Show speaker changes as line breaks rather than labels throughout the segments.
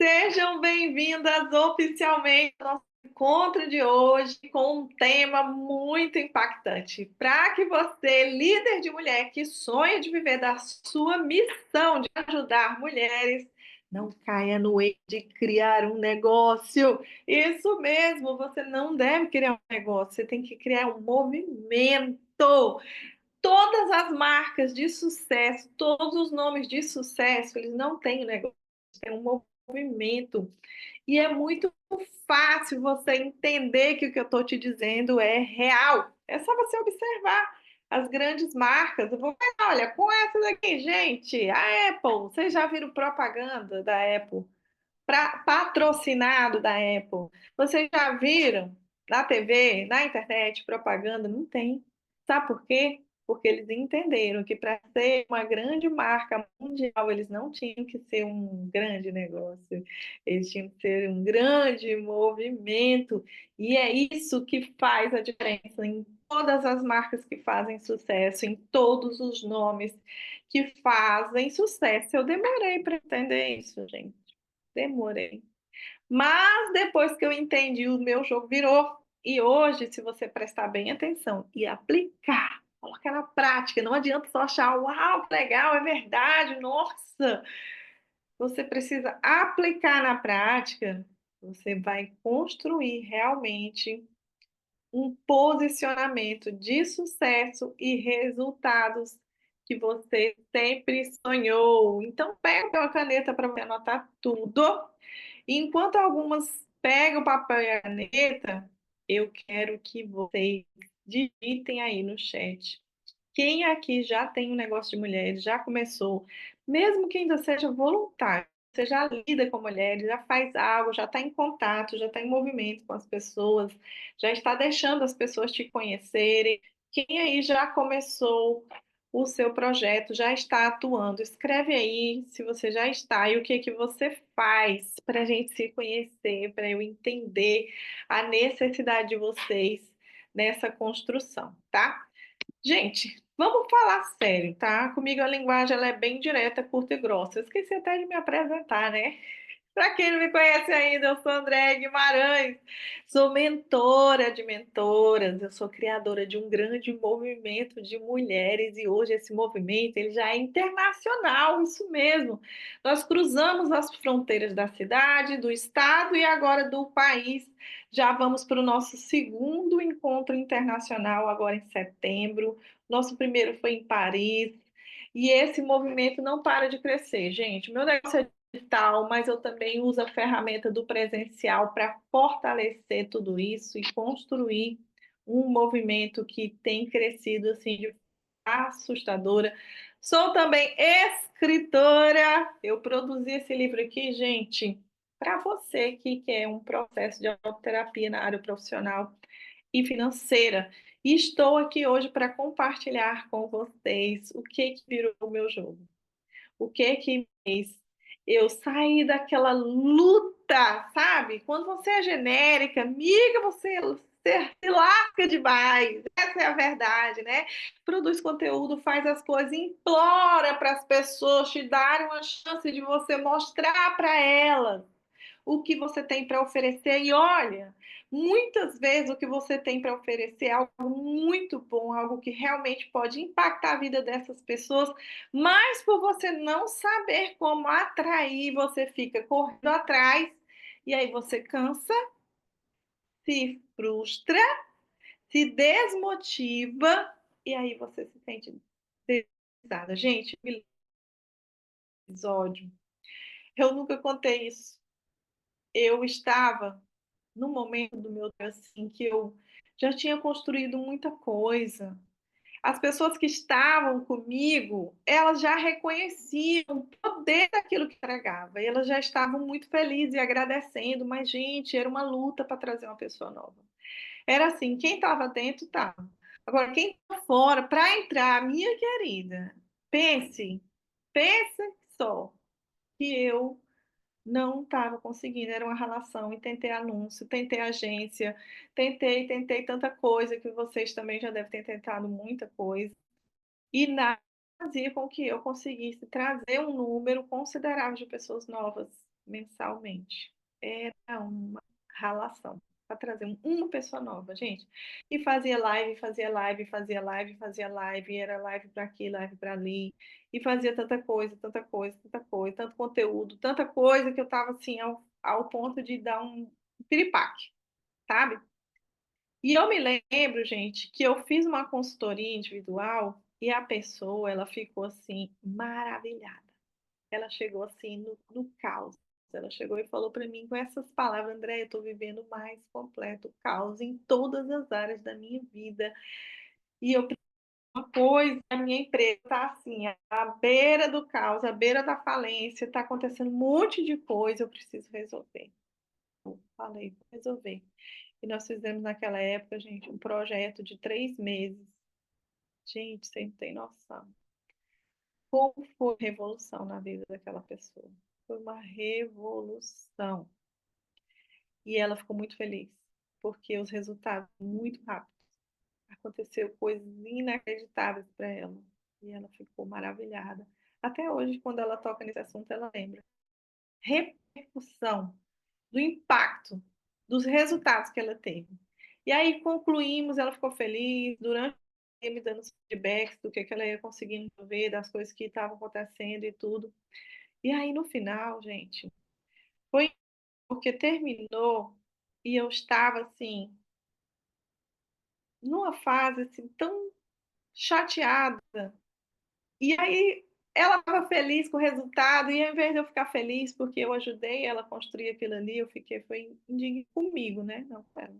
Sejam bem-vindas oficialmente ao nosso encontro de hoje com um tema muito impactante. Para que você, líder de mulher que sonha de viver da sua missão de ajudar mulheres, não caia no erro de criar um negócio. Isso mesmo, você não deve criar um negócio, você tem que criar um movimento. Todas as marcas de sucesso, todos os nomes de sucesso, eles não têm negócio, têm um movimento. E é muito fácil você entender que o que eu estou te dizendo é real. É só você observar as grandes marcas. Eu vou pegar, olha, com essa daqui, gente, a Apple, vocês já viram propaganda da Apple? Patrocinado da Apple. Vocês já viram na TV, na internet, propaganda? Não tem. Sabe por quê? Porque eles entenderam que para ser uma grande marca mundial, eles não tinham que ser um grande negócio, eles tinham que ser um grande movimento. E é isso que faz a diferença em todas as marcas que fazem sucesso, em todos os nomes que fazem sucesso. Eu demorei para entender isso, gente. Demorei. Mas depois que eu entendi, o meu jogo virou. E hoje, se você prestar bem atenção e aplicar, colocar na prática, não adianta só achar, uau, que legal, é verdade, nossa. Você precisa aplicar na prática, você vai construir realmente um posicionamento de sucesso e resultados que você sempre sonhou. Então, pega uma caneta para você anotar tudo. Enquanto algumas pegam o papel e a caneta, eu quero que vocês digitem aí no chat. Quem aqui já tem um negócio de mulheres, já começou, mesmo que ainda seja voluntário, você já lida com mulheres, já faz algo, já está em contato, já está em movimento com as pessoas, já está deixando as pessoas te conhecerem. Quem aí já começou o seu projeto, já está atuando? Escreve aí se você já está e o que que você faz para a gente se conhecer, para eu entender a necessidade de vocês nessa construção, tá? Gente, vamos falar sério, tá? Comigo a linguagem ela é bem direta, curta e grossa. Eu esqueci até de me apresentar, né? Para quem não me conhece ainda, eu sou Andréia Guimarães, sou mentora de mentoras, eu sou criadora de um grande movimento de mulheres e hoje esse movimento ele já é internacional, isso mesmo. Nós cruzamos as fronteiras da cidade, do estado e agora do país. Já vamos para o nosso segundo encontro internacional agora em setembro. Nosso primeiro foi em Paris. E esse movimento não para de crescer, gente. O meu negócio é digital, mas eu também uso a ferramenta do presencial para fortalecer tudo isso e construir um movimento que tem crescido assim de forma assustadora. Sou também escritora. Eu produzi esse livro aqui, gente, para você que quer um processo de autoterapia na área profissional e financeira. E estou aqui hoje para compartilhar com vocês o que virou o meu jogo. O que fez eu sair daquela luta, sabe? Quando você é genérica, amiga, você se lasca demais. Essa é a verdade, né? Produz conteúdo, faz as coisas, implora para as pessoas te darem uma chance de você mostrar para elas o que você tem para oferecer. E olha, muitas vezes o que você tem para oferecer é algo muito bom, algo que realmente pode impactar a vida dessas pessoas, mas por você não saber como atrair, você fica correndo atrás e aí você cansa, se frustra, se desmotiva e aí você se sente desanimada. Gente, episódio, eu nunca contei isso. Eu estava no momento do meu dia, assim, que eu já tinha construído muita coisa. As pessoas que estavam comigo, elas já reconheciam o poder daquilo que entregava, e elas já estavam muito felizes e agradecendo, mas, gente, era uma luta para trazer uma pessoa nova. Era assim, quem estava dentro estava. Agora, quem está fora, para entrar, minha querida, pense, pense só que eu não estava conseguindo, era uma relação, e tentei anúncio, tentei agência, tentei tanta coisa, que vocês também já devem ter tentado muita coisa, e nada fazia com que eu conseguisse trazer um número considerável de pessoas novas. mensalmente. Era uma ralação para trazer uma pessoa nova, gente. E fazia live, fazia live, fazia live, fazia live, e era live para aqui, live para ali, e fazia tanta coisa, tanta coisa, tanta coisa, tanto conteúdo, tanta coisa que eu estava assim ao ponto de dar um piripaque, sabe? E eu me lembro, gente, que eu fiz uma consultoria individual e a pessoa, ela ficou assim maravilhada. Ela chegou assim no caos. Ela chegou e falou para mim com essas palavras: André, eu estou vivendo o mais completo caos em todas as áreas da minha vida. E eu uma coisa, a minha empresa está assim, à beira do caos, à beira da falência, está acontecendo um monte de coisa, eu preciso resolver. Eu falei, vou resolver. E nós fizemos naquela época, gente, um projeto de 3 meses. Gente, você não tem noção. Como foi a revolução na vida daquela pessoa? Foi uma revolução. E ela ficou muito feliz, porque os resultados muito rápidos. Aconteceu coisas inacreditáveis para ela. E ela ficou maravilhada. Até hoje, quando ela toca nesse assunto, ela lembra. Repercussão do impacto, dos resultados que ela teve. E aí concluímos, ela ficou feliz durante me dando feedbacks do que ela ia conseguindo ver, das coisas que estavam acontecendo e tudo. E aí no final, gente, foi porque terminou e eu estava assim, numa fase assim, tão chateada. E aí ela estava feliz com o resultado, e ao invés de eu ficar feliz porque eu ajudei ela a construir aquilo ali, eu fiquei foi indignada comigo, né? Não com ela,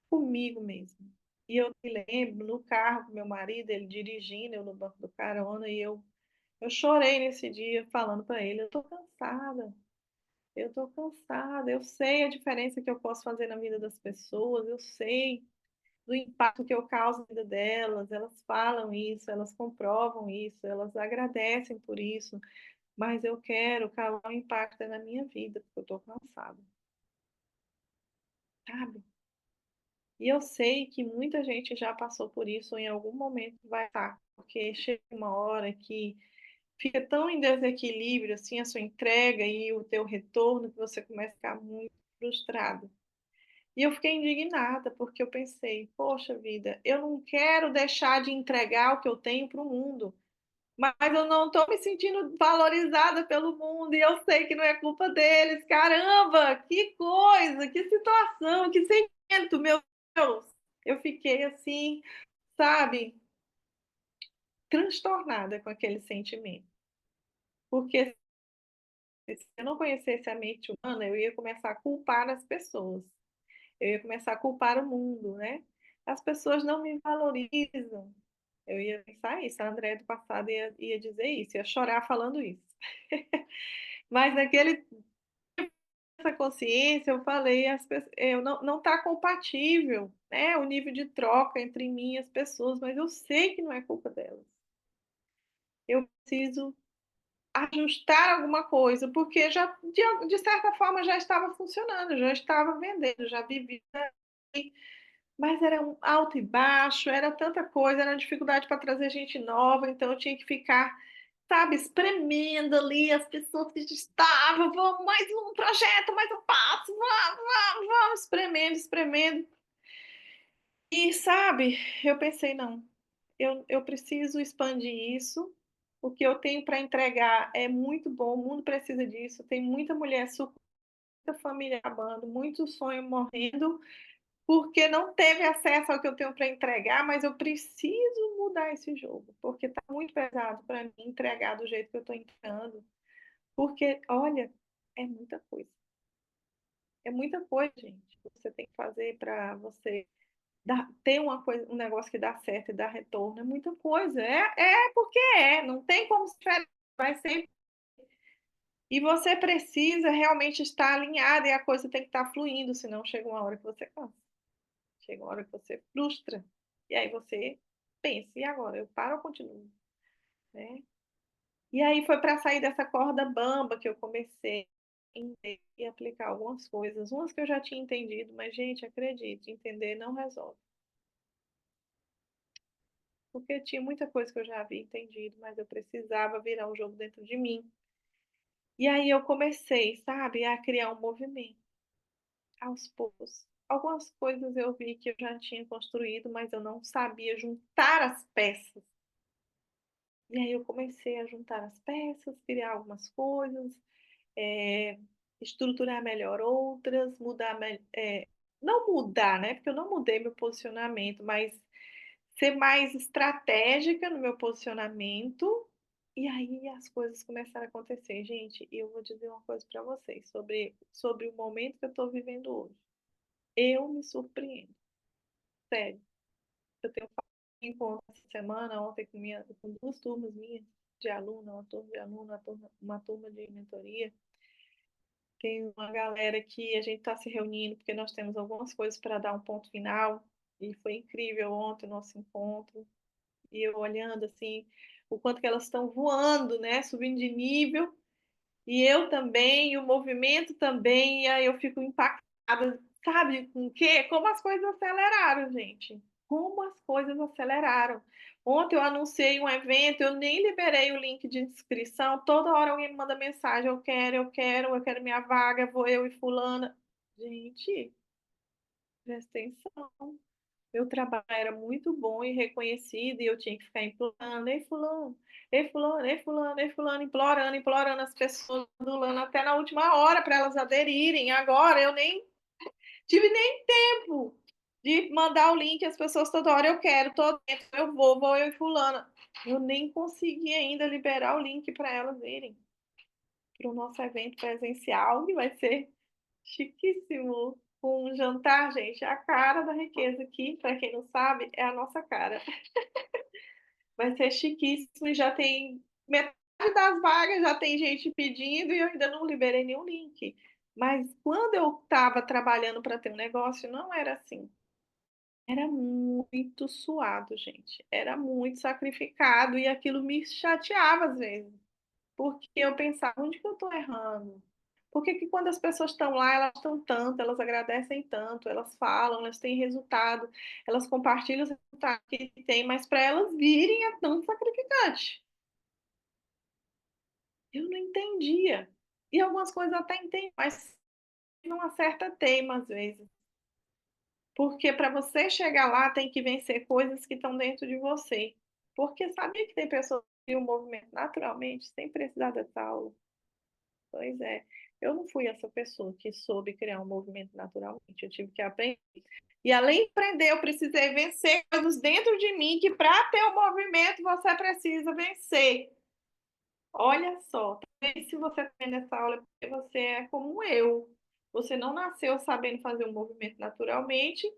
comigo mesmo. E eu me lembro no carro com meu marido, ele dirigindo, eu no banco do carona, e eu chorei nesse dia falando para ele, eu tô cansada, eu sei a diferença que eu posso fazer na vida das pessoas, eu sei do impacto que eu causo na vida delas, elas falam isso, elas comprovam isso, elas agradecem por isso, mas eu quero causar um impacto na minha vida, porque eu tô cansada, sabe? E eu sei que muita gente já passou por isso ou em algum momento vai estar, porque chega uma hora que fica tão em desequilíbrio assim a sua entrega e o teu retorno que você começa a ficar muito frustrado. E eu fiquei indignada porque eu pensei, poxa vida, eu não quero deixar de entregar o que eu tenho para o mundo, mas eu não estou me sentindo valorizada pelo mundo e eu sei que não é culpa deles. Caramba, que coisa, que situação, que sentimento, meu Deus. Eu fiquei assim, sabe, transtornada com aquele sentimento. Porque se eu não conhecesse a mente humana, eu ia começar a culpar as pessoas. Eu ia começar a culpar o mundo, né? As pessoas não me valorizam. Eu ia pensar isso, a Andréia do passado ia dizer isso, ia chorar falando isso. Mas naquele essa consciência, eu falei, eu não está compatível, né? O nível de troca entre mim e as pessoas, mas eu sei que não é culpa delas. Eu preciso ajustar alguma coisa, porque já, de certa forma, já estava funcionando, já estava vendendo, já vivia, mas era um alto e baixo, era tanta coisa, era dificuldade para trazer gente nova, então eu tinha que ficar, sabe, espremendo ali as pessoas que estavam, vamos, mais um projeto, mais um passo, vamos, espremendo, espremendo. E, sabe, eu pensei, não, eu preciso expandir isso, o que eu tenho para entregar é muito bom, o mundo precisa disso, tem muita mulher super, muita família acabando, muito sonho morrendo, porque não teve acesso ao que eu tenho para entregar, mas eu preciso mudar esse jogo, porque está muito pesado para mim entregar do jeito que eu estou entregando. Porque, olha, é muita coisa. É muita coisa, gente, que você tem que fazer para você ter uma coisa, um negócio que dá certo e dá retorno. É muita coisa. É porque é, não tem como se diferenciar. Vai ser. E você precisa realmente estar alinhado e a coisa tem que estar fluindo, senão chega uma hora que você cansa. Chega uma hora que você frustra. E aí você pensa, e agora? Eu paro ou continuo? Né? E aí foi para sair dessa corda bamba que eu comecei a entender e aplicar algumas coisas. Umas que eu já tinha entendido, mas, gente, acredite, entender não resolve. Porque tinha muita coisa que eu já havia entendido, mas eu precisava virar o jogo dentro de mim. E aí eu comecei, sabe, a criar um movimento aos poucos. Algumas coisas eu vi que eu já tinha construído, mas eu não sabia juntar as peças. E aí eu comecei a juntar as peças, criar algumas coisas, eh, estruturar melhor outras, não mudar, né, porque eu não mudei meu posicionamento, mas ser mais estratégica no meu posicionamento, e aí as coisas começaram a acontecer. Gente, e eu vou dizer uma coisa para vocês sobre o momento que eu estou vivendo hoje. Eu me surpreendo, sério. Eu tenho encontro essa semana, ontem com 2 turmas minhas de aluno, uma turma de aluno, uma turma de mentoria. Tem uma galera que a gente está se reunindo, porque nós temos algumas coisas para dar um ponto final, e foi incrível ontem o nosso encontro, e eu olhando assim, o quanto que elas estão voando, né, subindo de nível, e eu também, e o movimento também, e aí eu fico impactada, sabe com o quê? Como as coisas aceleraram, gente. Como as coisas aceleraram. Ontem eu anunciei um evento, eu nem liberei o link de inscrição, toda hora alguém me manda mensagem, eu quero minha vaga, vou eu e fulana. Gente, presta atenção. Meu trabalho era muito bom e reconhecido, e eu tinha que ficar implorando, ei fulano, ei fulano, ei fulano, ei fulano, implorando, implorando as pessoas, adulando até na última hora para elas aderirem. Agora eu nem tive nem tempo de mandar o link, as pessoas toda hora eu quero, tô dentro, vou eu e fulano. Eu nem consegui ainda liberar o link para elas irem para o nosso evento presencial, que vai ser chiquíssimo. Um jantar, gente, a cara da riqueza aqui, para quem não sabe, é a nossa cara. Vai ser chiquíssimo e já tem metade das vagas, já tem gente pedindo e eu ainda não liberei nenhum link. Mas quando eu estava trabalhando para ter um negócio, não era assim. Era muito suado, gente. Era muito sacrificado e aquilo me chateava às vezes. Porque eu pensava, onde que eu estou errando? Por que que quando as pessoas estão lá, elas estão tanto, elas agradecem tanto, elas falam, elas têm resultado, elas compartilham os resultados que têm, mas para elas virem é tão sacrificante. Eu não entendia. E algumas coisas até entendo, mas não acerta teima às vezes. Porque para você chegar lá, tem que vencer coisas que estão dentro de você. Porque sabia que tem pessoas que criam um movimento naturalmente, sem precisar dessa aula? Pois é. Eu não fui essa pessoa que soube criar um movimento naturalmente. Eu tive que aprender. E além de aprender, eu precisei vencer coisas dentro de mim que para ter o movimento você precisa vencer. Olha só, talvez se você está nessa aula, é porque você é como eu. Você não nasceu sabendo fazer um movimento naturalmente,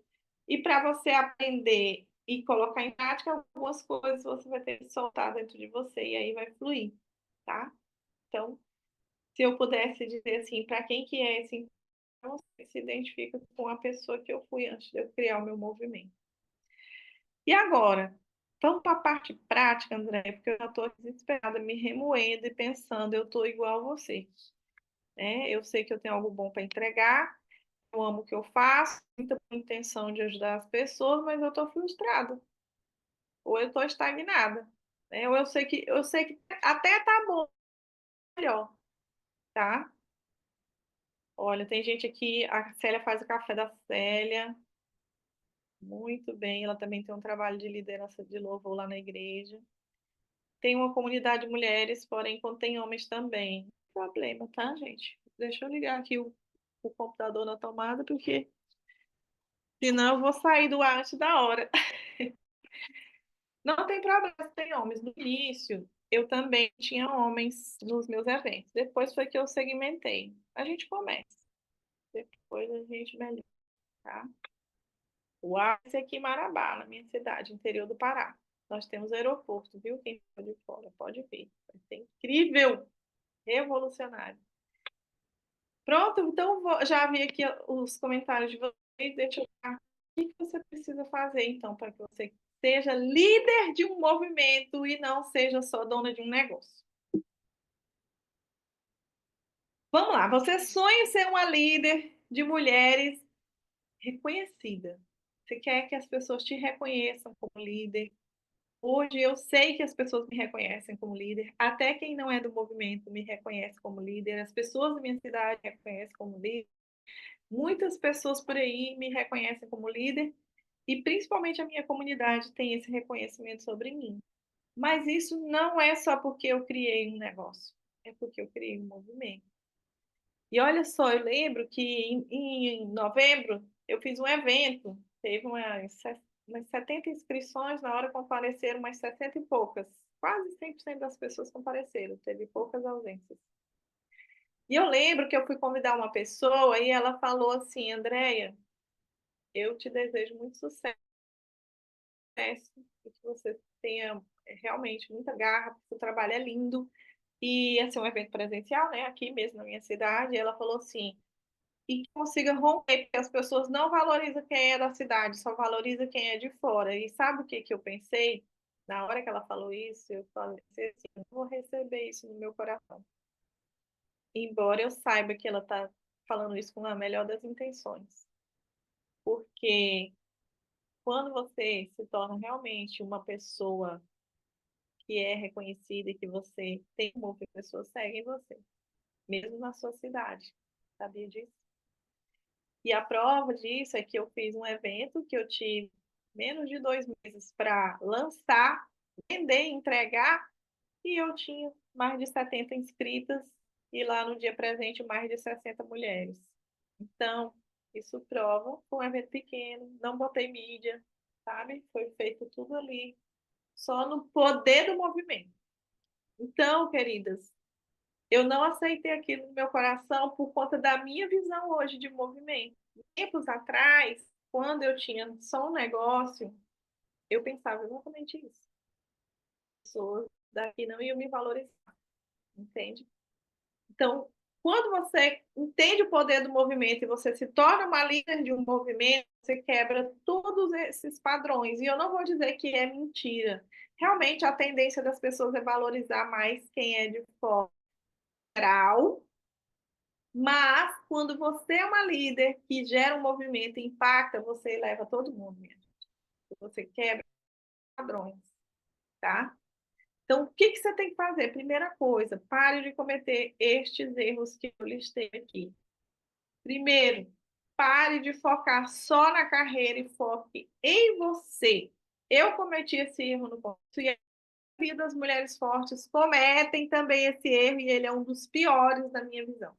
e para você aprender e colocar em prática algumas coisas, você vai ter que soltar dentro de você, e aí vai fluir, tá? Então, se eu pudesse dizer assim, para quem que é esse então, você se identifica com a pessoa que eu fui antes de eu criar o meu movimento. E agora? Vamos para a parte prática, André, porque eu já estou desesperada, me remoendo e pensando, eu estou igual a você. Né? Eu sei que eu tenho algo bom para entregar, eu amo o que eu faço, muita intenção de ajudar as pessoas, mas eu estou frustrada, ou eu estou estagnada. Né? Ou eu sei que até tá bom, melhor, tá? Olha, tem gente aqui, a Célia faz o café da Célia, muito bem, ela também tem um trabalho de liderança de louvor lá na igreja. Tem uma comunidade de mulheres, porém contém homens também. Não tem problema, tá, gente? Deixa eu ligar aqui o computador na tomada, porque senão eu vou sair do ar antes da hora. Não tem problema, tem homens. No início, eu também tinha homens nos meus eventos. Depois foi que eu segmentei. A gente começa. Depois a gente melhora, tá? O Arce aqui em Marabá, na minha cidade, interior do Pará. Nós temos aeroporto, viu? Quem for de fora pode vir. Vai ser incrível, revolucionário. Pronto, então já vi aqui os comentários de vocês. Deixa eu ver o que você precisa fazer, então, para que você seja líder de um movimento e não seja só dona de um negócio. Vamos lá, você sonha em ser uma líder de mulheres reconhecida. Você quer que as pessoas te reconheçam como líder, Hoje eu sei que as pessoas me reconhecem como líder, até quem não é do movimento me reconhece como líder, as pessoas da minha cidade me reconhecem como líder, muitas pessoas por aí me reconhecem como líder e principalmente a minha comunidade tem esse reconhecimento sobre mim. Mas isso não é só porque eu criei um negócio, é porque eu criei um movimento. E olha só, eu lembro que em novembro eu fiz um evento, teve umas 70 inscrições, na hora compareceram umas 60 e poucas, quase 100% das pessoas compareceram, teve poucas ausências. E eu lembro que eu fui convidar uma pessoa e ela falou assim: Andréia, eu te desejo muito sucesso e que você tenha realmente muita garra, porque o trabalho é lindo. E ia ser um evento presencial, né, aqui mesmo na minha cidade. E ela falou assim: e que consiga romper, porque as pessoas não valorizam quem é da cidade, só valoriza quem é de fora. E sabe o que que eu pensei? Na hora que ela falou isso, eu falei assim: não vou receber isso no meu coração. Embora eu saiba que ela está falando isso com a melhor das intenções. Porque quando você se torna realmente uma pessoa que é reconhecida e que você tem amor, que as pessoas seguem você, mesmo na sua cidade. Sabia disso? E a prova disso é que eu fiz um evento que eu tive menos de 2 meses para lançar, vender, entregar, e eu tinha mais de 70 inscritas, e lá no dia presente mais de 60 mulheres. Então, isso prova, foi um evento pequeno, não botei mídia, sabe? Foi feito tudo ali, só no poder do movimento. Então, queridas, eu não aceitei aquilo no meu coração por conta da minha visão hoje de movimento. Tempos atrás, quando eu tinha só um negócio, eu pensava exatamente isso. As pessoas daqui não iam me valorizar, entende? Então, quando você entende o poder do movimento e você se torna uma líder de um movimento, você quebra todos esses padrões. E eu não vou dizer que é mentira. Realmente, a tendência das pessoas é valorizar mais quem é de fora, mas quando você é uma líder que gera um movimento e impacta, você leva todo mundo, minha gente. Você quebra padrões, tá? Então, o que que você tem que fazer? Primeira coisa, pare de cometer estes erros que eu listei aqui. Primeiro, pare de focar só na carreira e foque em você. Eu cometi esse erro no começo e a maioria das mulheres fortes cometem também esse erro e ele é um dos piores na minha visão.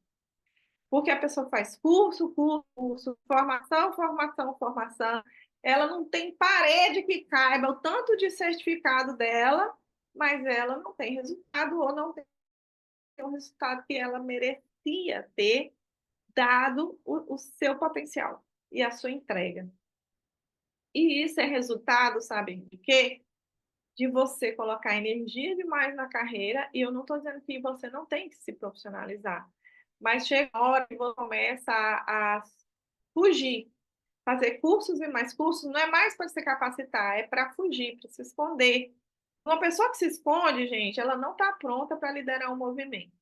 Porque a pessoa faz curso, curso, curso, formação, formação, formação. Ela não tem parede que caiba o tanto de certificado dela, mas ela não tem resultado ou não tem o resultado que ela merecia ter, dado o seu potencial e a sua entrega. E isso é resultado, sabe de quê? De você colocar energia demais na carreira, e eu não estou dizendo que você não tem que se profissionalizar, mas chega a hora que você começa a fugir, fazer cursos e mais cursos, não é mais para se capacitar, é para fugir, para se esconder. Uma pessoa que se esconde, gente, ela não está pronta para liderar um movimento.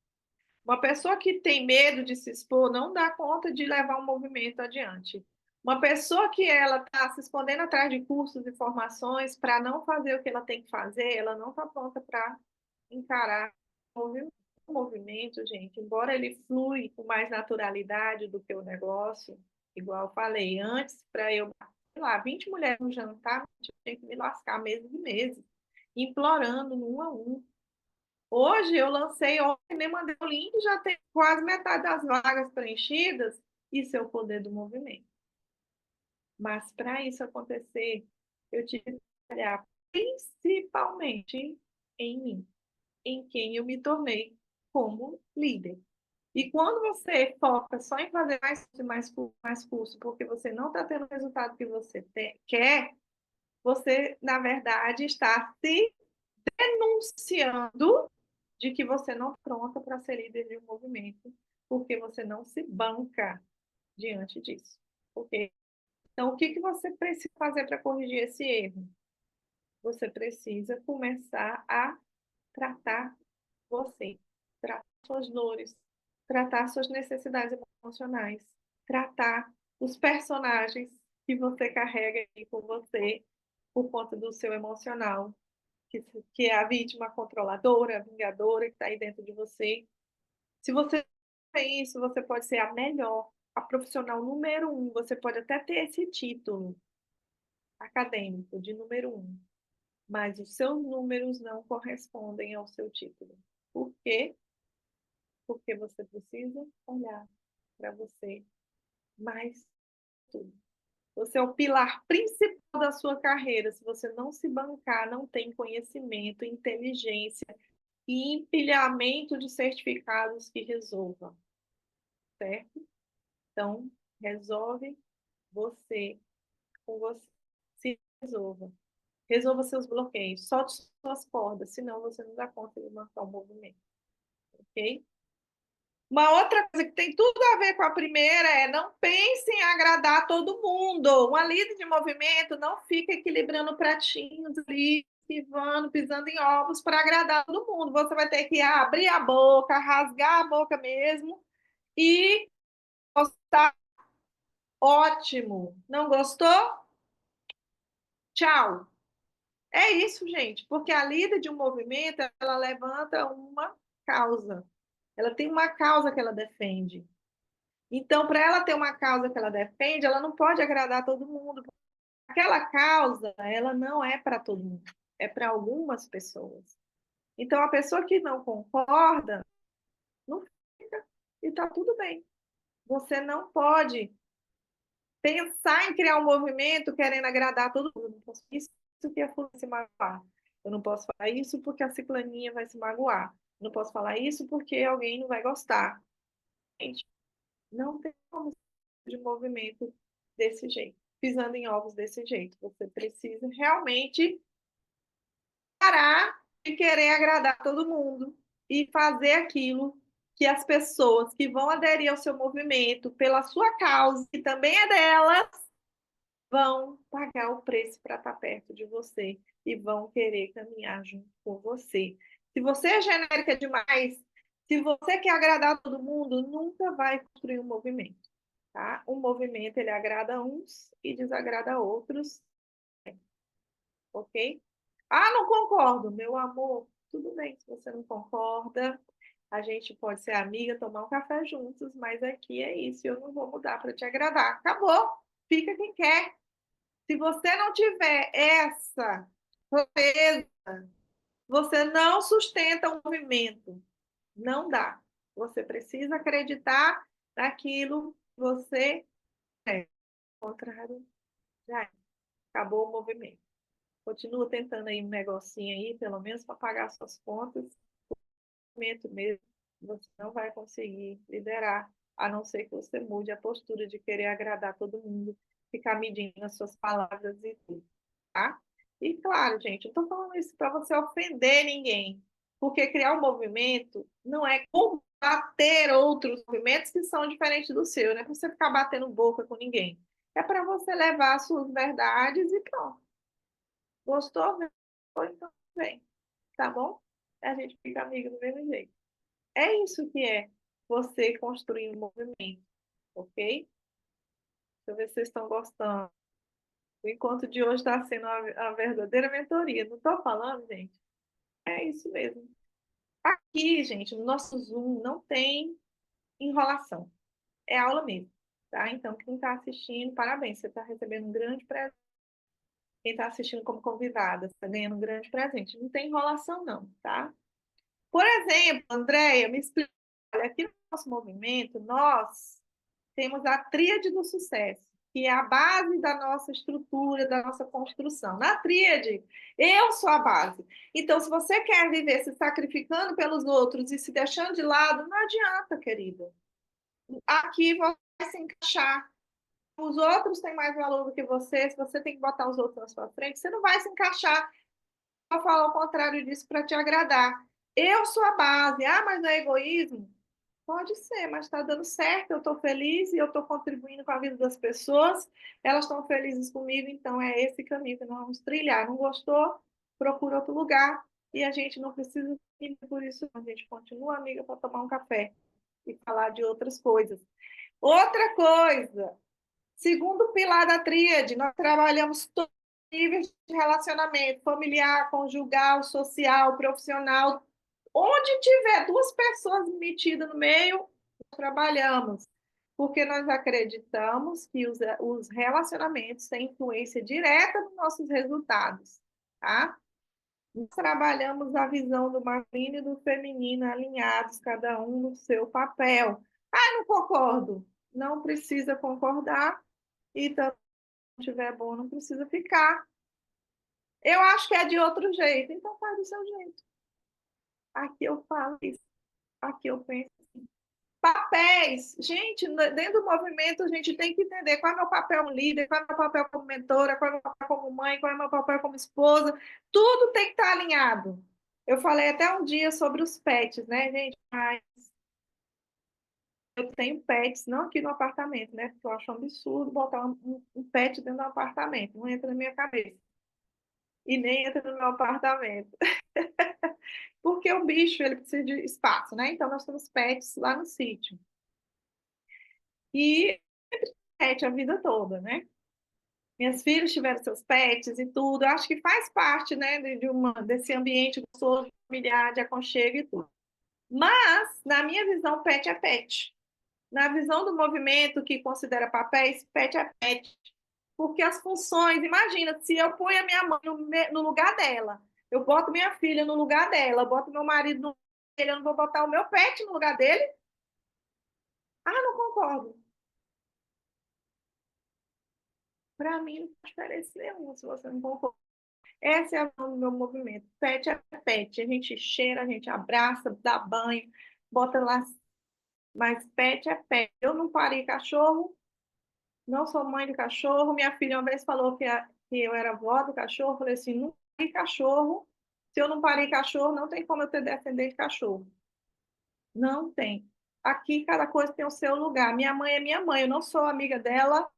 Uma pessoa que tem medo de se expor não dá conta de levar um movimento adiante. Uma pessoa que ela está se escondendo atrás de cursos e formações para não fazer o que ela tem que fazer, ela não está pronta para encarar o movimento. O movimento, gente, embora ele flui com mais naturalidade do que o negócio, igual eu falei antes, para eu, sei lá, 20 mulheres no jantar, eu tenho que me lascar meses e meses, implorando um a um. Hoje eu lancei ontem, nem mandei o link, já tem quase metade das vagas preenchidas. Isso é o poder do movimento. Mas para isso acontecer, eu tive que trabalhar principalmente em mim, em quem eu me tornei como líder. E quando você foca só em fazer mais curso, porque você não está tendo o resultado que você quer, você, na verdade, está se denunciando de que você não está pronta para ser líder de um movimento, porque você não se banca diante disso. Okay? Então, o que, que você precisa fazer para corrigir esse erro? Você precisa começar a tratar você, tratar suas dores, tratar suas necessidades emocionais, tratar os personagens que você carrega aí com você por conta do seu emocional. que é a vítima controladora, a vingadora que está aí dentro de você. Se você tem isso, você pode ser a melhor, a profissional número um. Você pode até ter esse título acadêmico de número um, mas os seus números não correspondem ao seu título. Por quê? Porque você precisa olhar para você mais tudo. Você é o pilar principal da sua carreira. Se você não se bancar, não tem conhecimento, inteligência e empilhamento de certificados que resolvam, certo? Então, resolve você com você. Se resolva. Resolva seus bloqueios. Solte suas cordas, senão você não dá conta de manter o movimento. Ok? Uma outra coisa que tem tudo a ver com a primeira é não pense em agradar todo mundo. Uma líder de movimento não fica equilibrando pratinhos ali, esquivando, pisando em ovos para agradar todo mundo. Você vai ter que abrir a boca, rasgar a boca mesmo e gostar. Ótimo. Não gostou? Tchau. É isso, gente, porque a líder de um movimento, ela levanta uma causa. Ela tem uma causa que ela defende. Então, para ela ter uma causa que ela defende, ela não pode agradar todo mundo. Aquela causa, ela não é para todo mundo, é para algumas pessoas. Então, a pessoa que não concorda, não fica e está tudo bem. Você não pode pensar em criar um movimento querendo agradar todo mundo. Isso que é se magoar. Eu não posso falar isso porque a ciclaninha vai se magoar. Eu não posso falar isso porque alguém não vai gostar. Gente, não tem como de movimento desse jeito, pisando em ovos desse jeito. Você precisa realmente parar de querer agradar todo mundo e fazer aquilo que as pessoas que vão aderir ao seu movimento pela sua causa, que também é delas, vão pagar o preço para estar perto de você e vão querer caminhar junto com você. Se você é genérica demais, se você quer agradar todo mundo, nunca vai construir um movimento. Tá? Um movimento ele agrada uns e desagrada outros, ok? Ah, não concordo, meu amor. Tudo bem se você não concorda. A gente pode ser amiga, tomar um café juntos, mas aqui é isso. Eu não vou mudar para te agradar. Acabou. Fica quem quer. Se você não tiver essa clareza, você não sustenta o movimento. Não dá. Você precisa acreditar naquilo que você é. O contrário, já é. Acabou o movimento. Continua tentando aí um negocinho aí, pelo menos para pagar suas contas. O movimento mesmo, você não vai conseguir liderar, a não ser que você mude a postura de querer agradar todo mundo, ficar medindo as suas palavras e tudo, tá? E claro, gente, eu não estou falando isso para você ofender ninguém, porque criar um movimento não é combater outros movimentos que são diferentes do seu, não é para você ficar batendo boca com ninguém. É para você levar as suas verdades e pronto. Gostou? Então vem, tá bom? A gente fica amigo do mesmo jeito. É isso que é você construir um movimento, ok? Deixa eu ver se vocês estão gostando. O encontro de hoje está sendo a verdadeira mentoria. Não estou falando, gente? É isso mesmo. Aqui, gente, no nosso Zoom não tem enrolação. É aula mesmo, tá? Então, quem está assistindo, parabéns. Você está recebendo um grande presente. Quem está assistindo como convidada, está ganhando um grande presente. Não tem enrolação, não, tá? Por exemplo, Andréia, me explica. Olha, aqui no nosso movimento, nós temos a tríade do sucesso, que é a base da nossa estrutura, da nossa construção. Na tríade, eu sou a base. Então, se você quer viver se sacrificando pelos outros e se deixando de lado, não adianta, querida. Aqui vai se encaixar. Os outros têm mais valor do que você. Se você tem que botar os outros na sua frente, você não vai se encaixar. Eu falo ao contrário disso para te agradar. Eu sou a base. Ah, mas não é egoísmo? Pode ser, mas está dando certo, eu estou feliz e eu estou contribuindo com a vida das pessoas, elas estão felizes comigo, então é esse caminho que nós vamos trilhar. Não gostou? Procura outro lugar e a gente não precisa ir por isso, a gente continua amiga para tomar um café e falar de outras coisas. Outra coisa, segundo pilar da tríade, nós trabalhamos níveis de relacionamento, familiar, conjugal, social, profissional, onde tiver duas pessoas metidas no meio, trabalhamos, porque nós acreditamos que os relacionamentos têm influência direta nos nossos resultados, tá? Nós trabalhamos a visão do masculino e do feminino alinhados, cada um no seu papel. Ah, não concordo. Não precisa concordar e tanto não estiver bom, não precisa ficar. Eu acho que é de outro jeito, então faz do seu jeito. Aqui eu falo isso, aqui eu penso. Papéis, gente, dentro do movimento a gente tem que entender qual é o meu papel como líder, qual é o meu papel como mentora, qual é o meu papel como mãe, qual é o meu papel como esposa, tudo tem que estar alinhado. Eu falei até um dia sobre os pets, né, gente? Mas eu tenho pets, não aqui no apartamento, né? Porque eu acho um absurdo botar um pet dentro do apartamento, não entra na minha cabeça. E nem entra no meu apartamento. Porque o bicho, ele precisa de espaço, né? Então nós temos pets lá no sítio. E pet a vida toda, né? Minhas filhas tiveram seus pets e tudo. Eu acho que faz parte, né, desse ambiente gostoso, familiar, de aconchego e tudo. Mas, na minha visão, pet é pet. Na visão do movimento que considera papéis, pet é pet. Porque as funções, imagina, se eu ponho a minha mãe no lugar dela, eu boto minha filha no lugar dela, eu boto meu marido no lugar dele, eu não vou botar o meu pet no lugar dele? Ah, não concordo. Para mim, não faz diferença nenhuma se você não concorda. Essa é a mão do meu movimento. Pet é pet. A gente cheira, a gente abraça, dá banho, bota lá. Mas pet é pet. Eu não parei cachorro, não sou mãe de cachorro. Minha filha uma vez falou que eu era avó do cachorro. Eu falei assim: não parei cachorro. Se eu não parei cachorro, não tem como eu ter descendente de cachorro. Não tem. Aqui cada coisa tem o seu lugar. Minha mãe é minha mãe. Eu não sou amiga dela,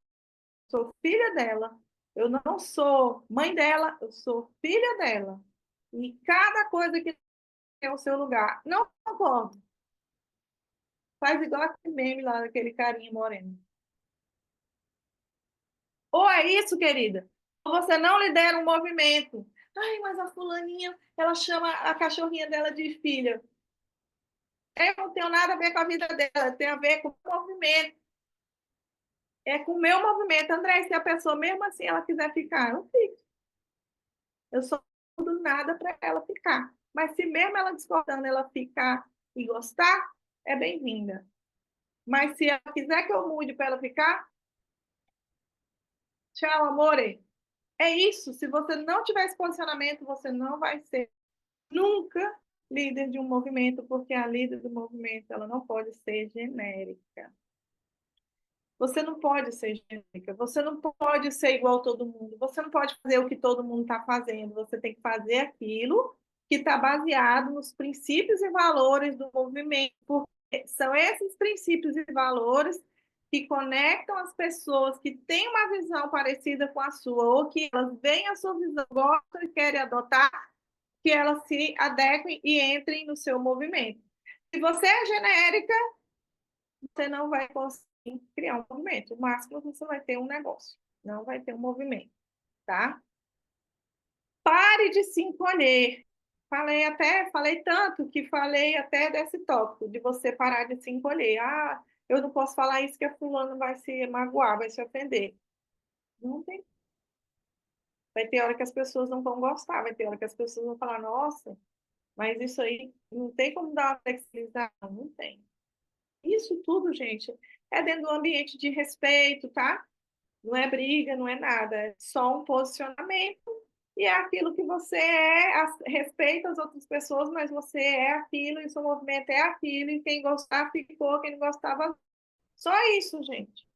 sou filha dela. Eu não sou mãe dela, eu sou filha dela. E cada coisa que tem o seu lugar. Não concordo. Faz igual aquele meme lá daquele carinha moreno. Ou é isso, querida, ou você não lidera um movimento. Ai, mas a fulaninha, ela chama a cachorrinha dela de filha. Eu não tenho nada a ver com a vida dela, tem a ver com o movimento. É com o meu movimento. André, se a pessoa, mesmo assim, ela quiser ficar, eu fico. Eu sou tudo nada para ela ficar. Mas se mesmo ela discordando, ela ficar e gostar, é bem-vinda. Mas se ela quiser que eu mude para ela ficar, tchau, amore. É isso. Se você não tiver esse posicionamento, você não vai ser nunca líder de um movimento, porque a líder do movimento ela não pode ser genérica. Você não pode ser genérica, você não pode ser igual a todo mundo, você não pode fazer o que todo mundo está fazendo, você tem que fazer aquilo que está baseado nos princípios e valores do movimento, porque são esses princípios e valores que conectam as pessoas que têm uma visão parecida com a sua, ou que elas veem a sua visão, gostam e querem adotar, que elas se adequem e entrem no seu movimento. Se você é genérica, você não vai conseguir criar um movimento. O máximo você vai ter um negócio, não vai ter um movimento, tá? Pare de se encolher. Falei tanto que falei até desse tópico, de você parar de se encolher. Ah, eu não posso falar isso que a fulano vai se magoar, vai se ofender. Não tem. Vai ter hora que as pessoas não vão gostar, vai ter hora que as pessoas vão falar, nossa, mas isso aí não tem como dar uma flexibilidade. Não tem. Isso tudo, gente, é dentro do ambiente de respeito, tá? Não é briga, não é nada, é só um posicionamento e é aquilo que você é, respeita as outras pessoas, mas você é aquilo e seu movimento é aquilo e quem gostar ficou, quem não gostava, só isso, gente,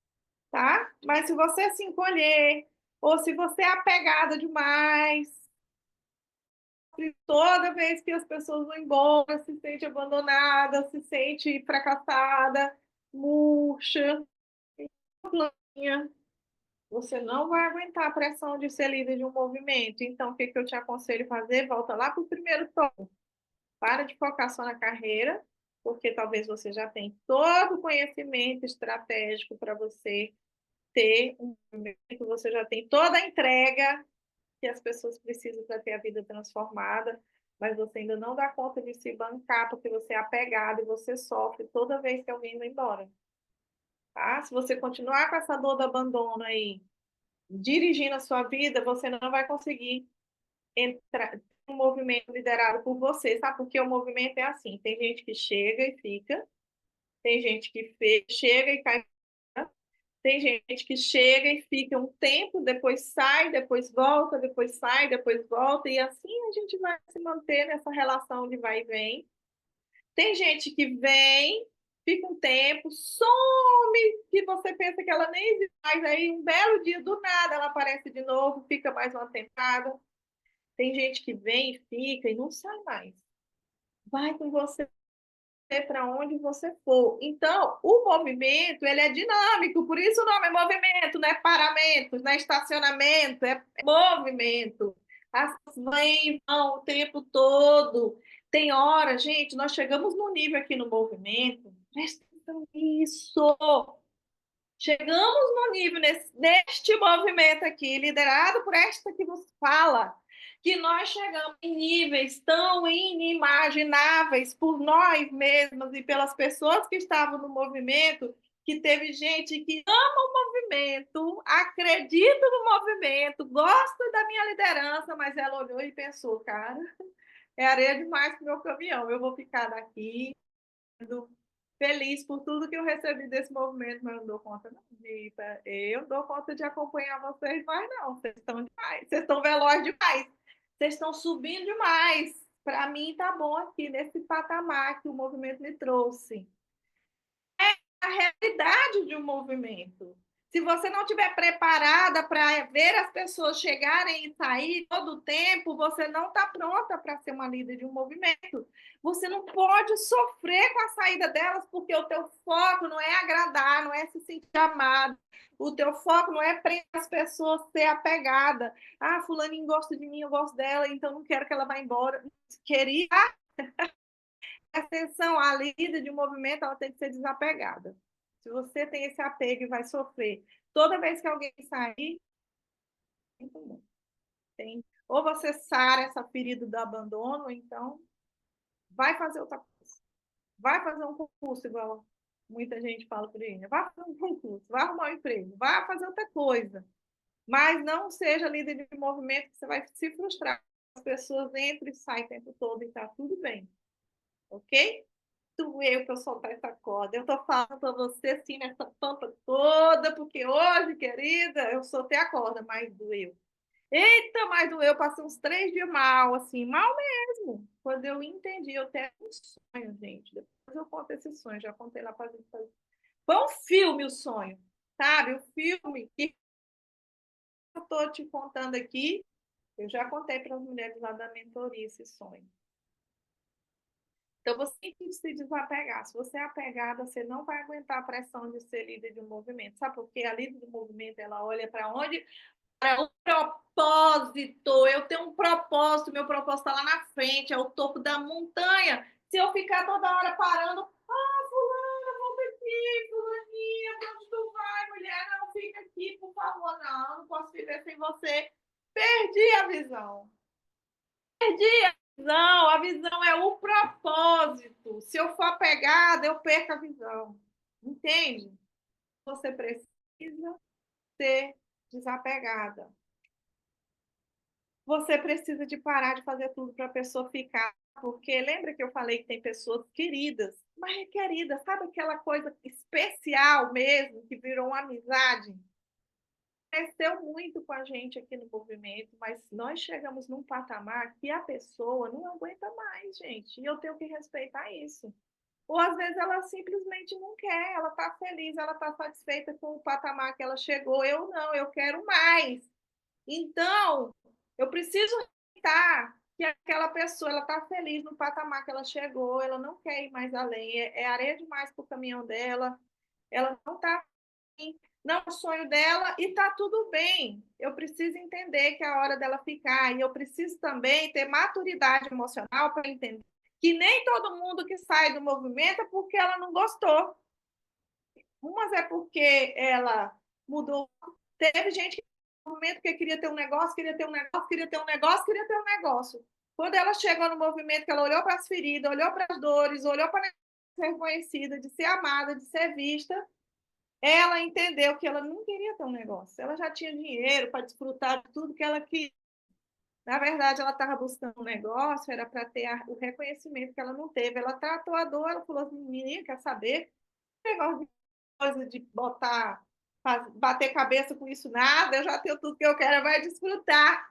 tá? Mas se você se encolher ou se você é apegada demais, toda vez que as pessoas vão embora, se sente abandonada, se sente fracassada, murcha, você não vai aguentar a pressão de ser líder de um movimento. Então, o que que eu te aconselho a fazer? Volta lá para o primeiro tom. Para de focar só na carreira, porque talvez você já tenha todo o conhecimento estratégico para você ter um movimento, você já tem toda a entrega, que as pessoas precisam para ter a vida transformada, mas você ainda não dá conta de se bancar, porque você é apegado e você sofre toda vez que alguém vai embora. Tá? Se você continuar com essa dor do abandono aí, dirigindo a sua vida, você não vai conseguir entrar em um movimento liderado por você, sabe? Porque o movimento é assim: tem gente que chega e fica, tem gente que chega e cai. Tem gente que chega e fica um tempo, depois sai, depois volta, depois sai, depois volta, e assim a gente vai se manter nessa relação de vai e vem. Tem gente que vem, fica um tempo, some, que você pensa que ela nem existe mais, aí um belo dia, do nada, ela aparece de novo, fica mais uma temporada. Tem gente que vem e fica e não sai mais. Vai com você para onde você for. Então, o movimento, ele é dinâmico, por isso o nome é movimento, não é paramento, não é estacionamento, é movimento. As pessoas vêm e vão o tempo todo. Tem hora, gente, nós chegamos num nível aqui no movimento, presta atenção nisso. Chegamos no nível neste movimento aqui, liderado por esta que nos fala, que nós chegamos em níveis tão inimagináveis por nós mesmos e pelas pessoas que estavam no movimento, que teve gente que ama o movimento, acredita no movimento, gosta da minha liderança, mas ela olhou e pensou, cara, é areia demais para o meu caminhão, eu vou ficar daqui feliz por tudo que eu recebi desse movimento, mas eu não dou conta não, Dita. Eu dou conta de acompanhar vocês, mas não, vocês estão demais, vocês estão velozes demais, vocês estão subindo demais. Para mim tá bom aqui nesse patamar que o movimento me trouxe. A realidade de um movimento. Se você não estiver preparada para ver as pessoas chegarem e sair todo o tempo, você não está pronta para ser uma líder de um movimento. Você não pode sofrer com a saída delas, porque o teu foco não é agradar, não é se sentir amado. O teu foco não é para as pessoas ser apegada. Ah, fulaninho gosta de mim, eu gosto dela, então não quero que ela vá embora. Queria atenção, a líder de um movimento ela tem que ser desapegada. Se você tem esse apego e vai sofrer toda vez que alguém sair, tem, ou você sara essa ferida do abandono, ou então vai fazer outra coisa. Vai fazer um concurso, igual muita gente fala por aí, né? Vai fazer um concurso, vai arrumar um emprego, vai fazer outra coisa. Mas não seja líder de movimento, que você vai se frustrar. As pessoas entram e saem o tempo todo e está tudo bem. Ok? Doeu para eu soltar essa corda. Eu estou falando para você assim nessa pampa toda, porque hoje, querida, eu soltei a corda, mas doeu. Eita, mas doeu, eu passei uns 3 dias mal, assim, mal mesmo. Quando eu entendi, eu tenho um sonho, gente. Depois eu conto esse sonho, já contei lá para fazer. Foi um filme o sonho, sabe? O filme que eu estou te contando aqui, eu já contei para as mulheres lá da mentoria esse sonho. Então, você tem que se desapegar. Se você é apegada, você não vai aguentar a pressão de ser líder de um movimento. Sabe por quê? A líder do movimento, ela olha para onde? Para o propósito. Eu tenho um propósito, meu propósito está lá na frente, é o topo da montanha. Se eu ficar toda hora parando, fulana, volta aqui, fulaninha, para onde tu vai, mulher? Não, fica aqui, por favor. Não, não posso viver sem você. Perdi a visão. Perdi a visão. A visão é o propósito. Se eu for apegada, eu perco a visão. Entende? Você precisa ser desapegada. Você precisa de parar de fazer tudo para a pessoa ficar. Porque lembra que eu falei que tem pessoas queridas, mas é querida, sabe aquela coisa especial mesmo, que virou uma amizade? Cresceu muito com a gente aqui no movimento, mas nós chegamos num patamar que a pessoa não aguenta mais, gente, e eu tenho que respeitar isso. Ou às vezes ela simplesmente não quer, ela está feliz, ela está satisfeita com o patamar que ela chegou, eu não, eu quero mais. Então, eu preciso respeitar que aquela pessoa ela está feliz no patamar que ela chegou, ela não quer ir mais além, é areia demais para o caminhão dela, ela não está, não é o sonho dela e está tudo bem. Eu preciso entender que é a hora dela ficar e eu preciso também ter maturidade emocional para entender que nem todo mundo que sai do movimento é porque ela não gostou. Umas é porque ela mudou. Teve gente que movimento porque queria ter um negócio, queria ter um negócio, queria ter um negócio, queria ter um negócio. Quando ela chegou no movimento, que ela olhou para as feridas, olhou para as dores, olhou para ser reconhecida, de ser amada, de ser vista, ela entendeu que ela não queria ter um negócio. Ela já tinha dinheiro para desfrutar de tudo que ela queria. Na verdade, ela estava buscando um negócio, era para ter o reconhecimento que ela não teve. Ela tratou a dor, ela falou assim, menina, quer saber? Negócio de coisa de botar, bater cabeça com isso, nada, eu já tenho tudo que eu quero, vai desfrutar.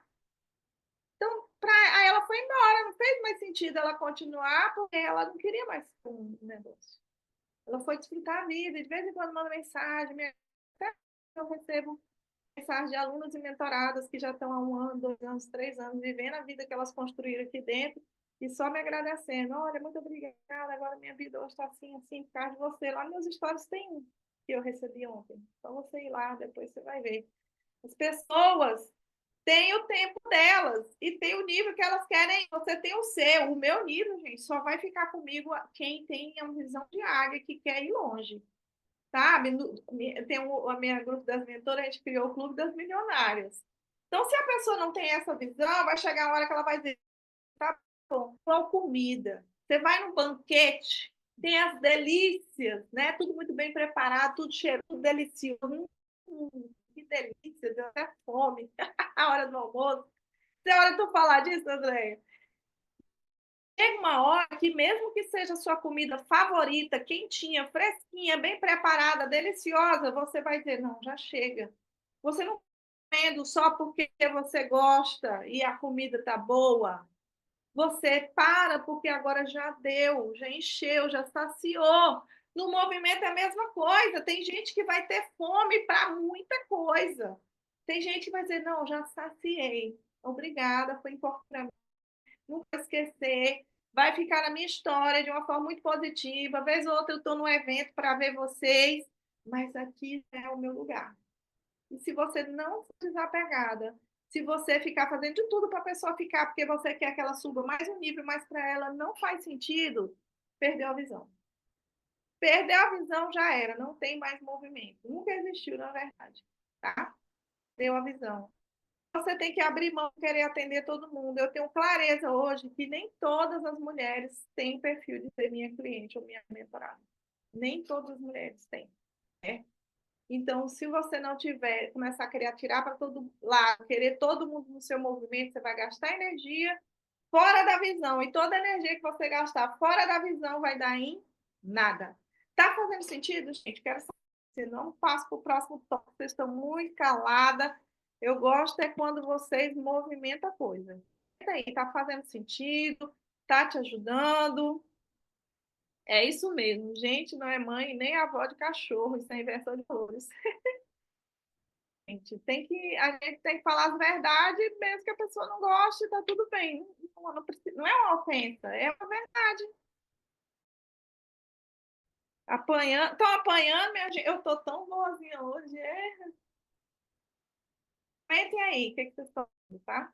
Então, aí ela foi embora, não fez mais sentido ela continuar, porque ela não queria mais um negócio. Ela foi desfrutar a vida, de vez em quando manda mensagem, até eu recebo mensagem de alunas e mentoradas que já estão há 1 ano, 2 anos, 3 anos, vivendo a vida que elas construíram aqui dentro e só me agradecendo. Olha, muito obrigada, agora minha vida hoje está assim, assim, por causa de você. Lá nos meus stories tem um que eu recebi ontem. Só você ir lá, depois você vai ver. As pessoas têm o tempo delas e tem o nível que elas querem. Você tem o seu, o meu nível, gente, só vai ficar comigo quem tem uma visão de águia que quer ir longe. Sabe? Tem a minha grupo das mentoras, a gente criou o Clube das Milionárias. Então, se a pessoa não tem essa visão, vai chegar a hora que ela vai dizer, tá bom, qual comida? Você vai num banquete, tem as delícias, né? Tudo muito bem preparado, tudo cheiroso, tudo delicioso. Que delícia, deu até fome. A hora do almoço. Tem hora de tu falar disso, Andréia? Chega uma hora que, mesmo que seja a sua comida favorita, quentinha, fresquinha, bem preparada, deliciosa, você vai dizer, não, já chega. Você não está comendo só porque você gosta e a comida está boa. Você para porque agora já deu, já encheu, já saciou. No movimento é a mesma coisa. Tem gente que vai ter fome para muita coisa. Tem gente que vai dizer, não, já saciei. Obrigada, foi importante. Não vou esquecer, vai ficar na minha história de uma forma muito positiva. Vez ou outra eu estou num evento para ver vocês, mas aqui é o meu lugar. E se você não for desapegada, se você ficar fazendo de tudo para a pessoa ficar, porque você quer que ela suba mais um nível, mas para ela não faz sentido, perdeu a visão. Perdeu a visão, já era, não tem mais movimento. Nunca existiu, na verdade. Tá? Deu a visão. Você tem que abrir mão de querer atender todo mundo. Eu tenho clareza hoje que nem todas as mulheres têm perfil de ser minha cliente ou minha mentorada. Nem todas as mulheres têm. Né? Então, se você não tiver, começar a querer atirar para todo lado, querer todo mundo no seu movimento, você vai gastar energia fora da visão. E toda a energia que você gastar fora da visão vai dar em nada. Tá fazendo sentido, gente? Quero saber. Se não passo para o próximo tópico, vocês estão muito caladas. Eu gosto é quando vocês movimentam a coisa. E aí, tá fazendo sentido? Tá te ajudando? É isso mesmo. Gente, não é mãe nem avó de cachorro. Isso é inversão de valores. A gente tem que falar as verdades, mesmo que a pessoa não goste, tá tudo bem. Não é uma ofensa, é uma verdade. Apanhando, estão apanhando, minha gente. Eu tô tão boazinha hoje. Comentem aí, o que vocês estão falando, tá?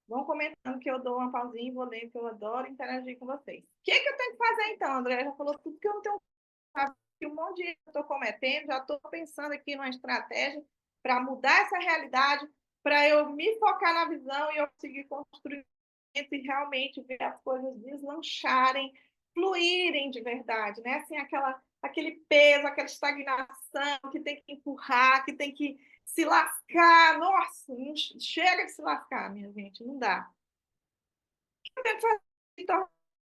Vão comentando que eu dou uma pausinha e vou ler, que eu adoro interagir com vocês. O que eu tenho que fazer então, André? Já falou tudo que eu não tenho que fazer, um monte de erro que eu estou cometendo, já estou pensando aqui numa estratégia para mudar essa realidade, para eu me focar na visão e eu conseguir construir e realmente ver as coisas deslancharem, fluírem de verdade, né? Assim, aquele peso, aquela estagnação que tem que empurrar, que tem que se lascar. Nossa, não chega de se lascar, minha gente, não dá. Eu tenho que fazer então,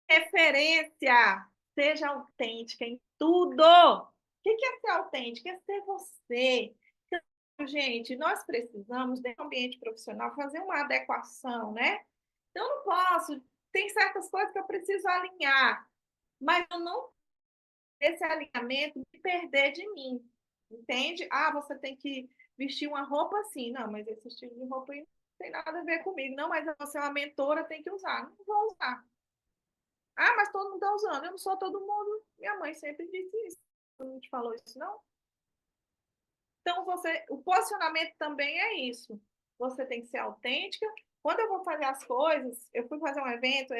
referência, seja autêntica em tudo. O que é ser autêntica? É ser você. Então, gente, nós precisamos, dentro do ambiente profissional, fazer uma adequação, né? Então, eu não posso, tem certas coisas que eu preciso alinhar, mas eu não esse alinhamento me perder de mim, entende? Ah, você tem que vestir uma roupa assim, não, mas esse estilo de roupa aí não tem nada a ver comigo, não, mas você é uma mentora, tem que usar, não vou usar. Ah, mas todo mundo está usando, eu não sou todo mundo, minha mãe sempre disse isso, não te falou isso, não? Então, o posicionamento também é isso. Você tem que ser autêntica. Quando eu vou fazer as coisas, eu fui fazer um evento,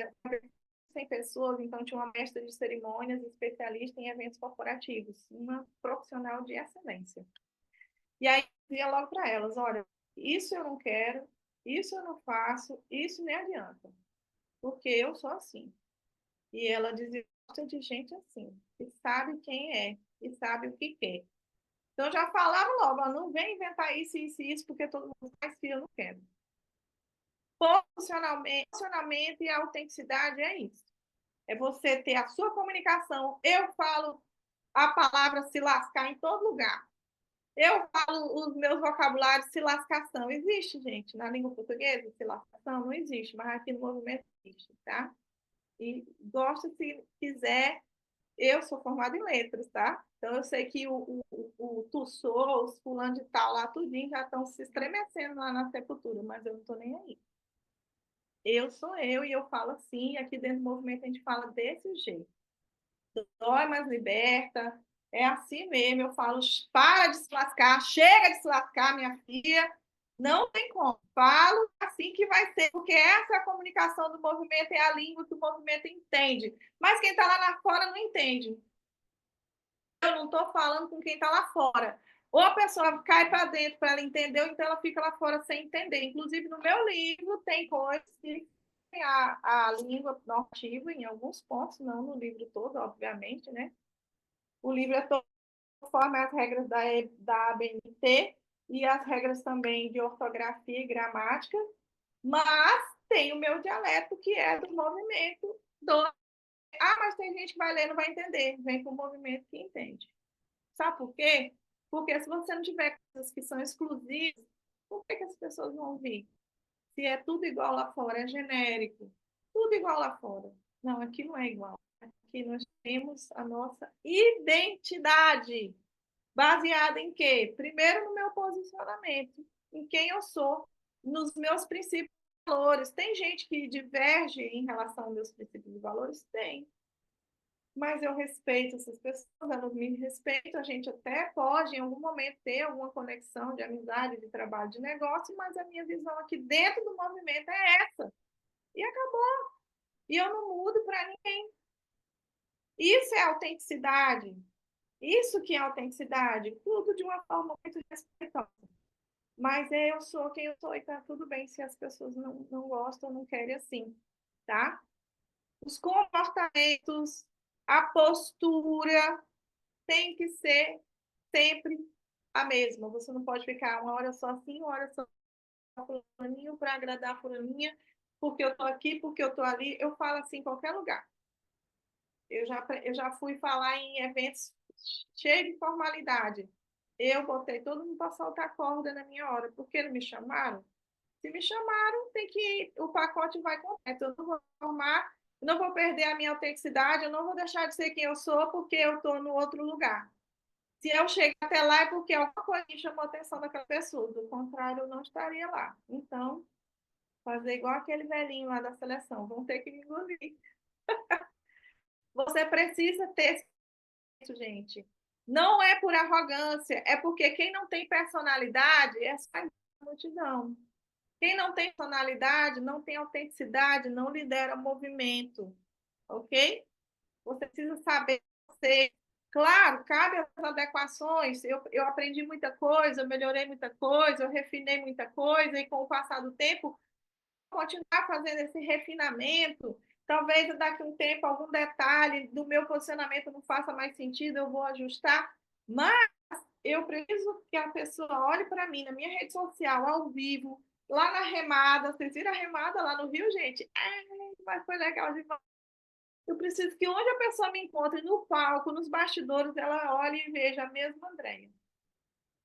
100 pessoas, então tinha uma mestra de cerimônias, especialista em eventos corporativos, uma profissional de excelência. E aí, eu dizia logo para elas, olha, isso eu não quero, isso eu não faço, isso nem adianta, porque eu sou assim. E ela dizia gosta de gente assim, que sabe quem é, e sabe o que quer. Então, já falava logo, ó, não vem inventar isso, isso, porque todo mundo faz, que eu não quero. Posicionamento e autenticidade é isso. É você ter a sua comunicação. Eu falo a palavra se lascar em todo lugar. Eu falo os meus vocabulários se lascação. Existe, gente, na língua portuguesa, se lascação? Não existe, mas aqui no movimento existe, tá? E gosta, se quiser, eu sou formada em letras, tá? Então eu sei que o Tussou, os fulano de tal lá, tudinho, já estão se estremecendo lá na sepultura, mas eu não estou nem aí. Eu sou eu e eu falo assim, e aqui dentro do movimento a gente fala desse jeito. Dói, mas liberta. É assim mesmo, eu falo, para de se lascar, chega de se lascar, minha filha. Não tem como. Falo assim que vai ser, porque essa é a comunicação do movimento, é a língua que o movimento entende. Mas quem está lá na fora não entende. Eu não estou falando com quem está lá fora. Ou a pessoa cai para dentro para ela entender, ou então ela fica lá fora sem entender. Inclusive, no meu livro, tem coisas que tem a língua normativa em alguns pontos, não no livro todo, obviamente, né? O livro é todo conforme as regras da ABNT e as regras também de ortografia e gramática, mas tem o meu dialeto, que é do movimento do... Ah, mas tem gente que vai ler e não vai entender. Vem com o movimento que entende. Sabe por quê? Porque se você não tiver coisas que são exclusivas, por que as pessoas vão ouvir? Se é tudo igual lá fora, é genérico, tudo igual lá fora. Não, aqui não é igual. Aqui nós temos a nossa identidade. Baseada em quê? Primeiro no meu posicionamento, em quem eu sou, nos meus princípios e valores. Tem gente que diverge em relação aos meus princípios e valores? Tem. Mas eu respeito essas pessoas, elas me respeitam, a gente até pode, em algum momento, ter alguma conexão de amizade, de trabalho, de negócio, mas a minha visão aqui dentro do movimento é essa. E acabou. E eu não mudo para ninguém. Isso é autenticidade. Isso que é autenticidade. Tudo de uma forma muito respeitosa. Mas eu sou quem eu sou e tá tudo bem se as pessoas não gostam, não querem assim, tá? Os comportamentos, a postura tem que ser sempre a mesma. Você não pode ficar uma hora só assim, uma hora só fulaninho para agradar a fulaninha, porque eu tô aqui, porque eu tô ali. Eu falo assim em qualquer lugar. Eu já fui falar em eventos cheios de formalidade. Eu botei todo mundo para soltar corda na minha hora. Por que não me chamaram? Se me chamaram, tem que o pacote vai completo. Eu não vou formar, não vou perder a minha autenticidade, eu não vou deixar de ser quem eu sou porque eu estou no outro lugar. Se eu chegar até lá é porque alguma coisa chamou a atenção daquela pessoa, do contrário, eu não estaria lá. Então, fazer igual aquele velhinho lá da seleção, vão ter que me engolir. Você precisa ter isso, gente. Não é por arrogância, é porque quem não tem personalidade é só multidão. Quem não tem personalidade, não tem autenticidade, não lidera movimento, ok? Você precisa saber você. Claro, cabe as adequações. Eu aprendi muita coisa, eu melhorei muita coisa, eu refinei muita coisa, e com o passar do tempo, continuar fazendo esse refinamento. Talvez daqui a um tempo, algum detalhe do meu posicionamento não faça mais sentido, eu vou ajustar. Mas eu preciso que a pessoa olhe para mim na minha rede social, ao vivo, lá na remada. Vocês viram a remada lá no Rio, gente? Mas foi legal demais. Eu preciso que onde a pessoa me encontre, no palco, nos bastidores, ela olhe e veja a mesma Andréia.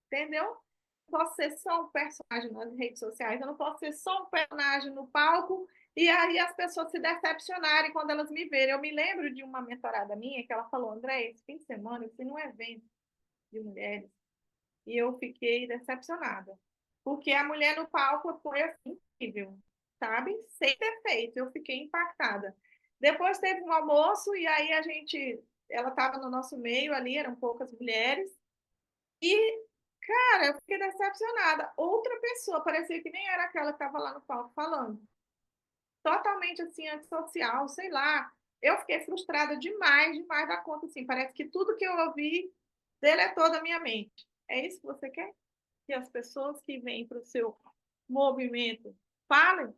Entendeu? Eu posso ser só um personagem nas redes sociais, eu não posso ser só um personagem no palco e aí as pessoas se decepcionarem quando elas me verem. Eu me lembro de uma mentorada minha que ela falou, André, esse fim de semana eu fui num evento de mulheres e eu fiquei decepcionada. Porque a mulher no palco foi assim, incrível, sabe? Sem defeito, eu fiquei impactada. Depois teve um almoço e aí ela estava no nosso meio ali, eram poucas mulheres, e, cara, eu fiquei decepcionada. Outra pessoa, parecia que nem era aquela que estava lá no palco falando. Totalmente assim, antissocial, sei lá. Eu fiquei frustrada demais, demais da conta, assim. Parece que tudo que eu ouvi deletou da minha mente. É isso que você quer? que as pessoas que vêm para o seu movimento falem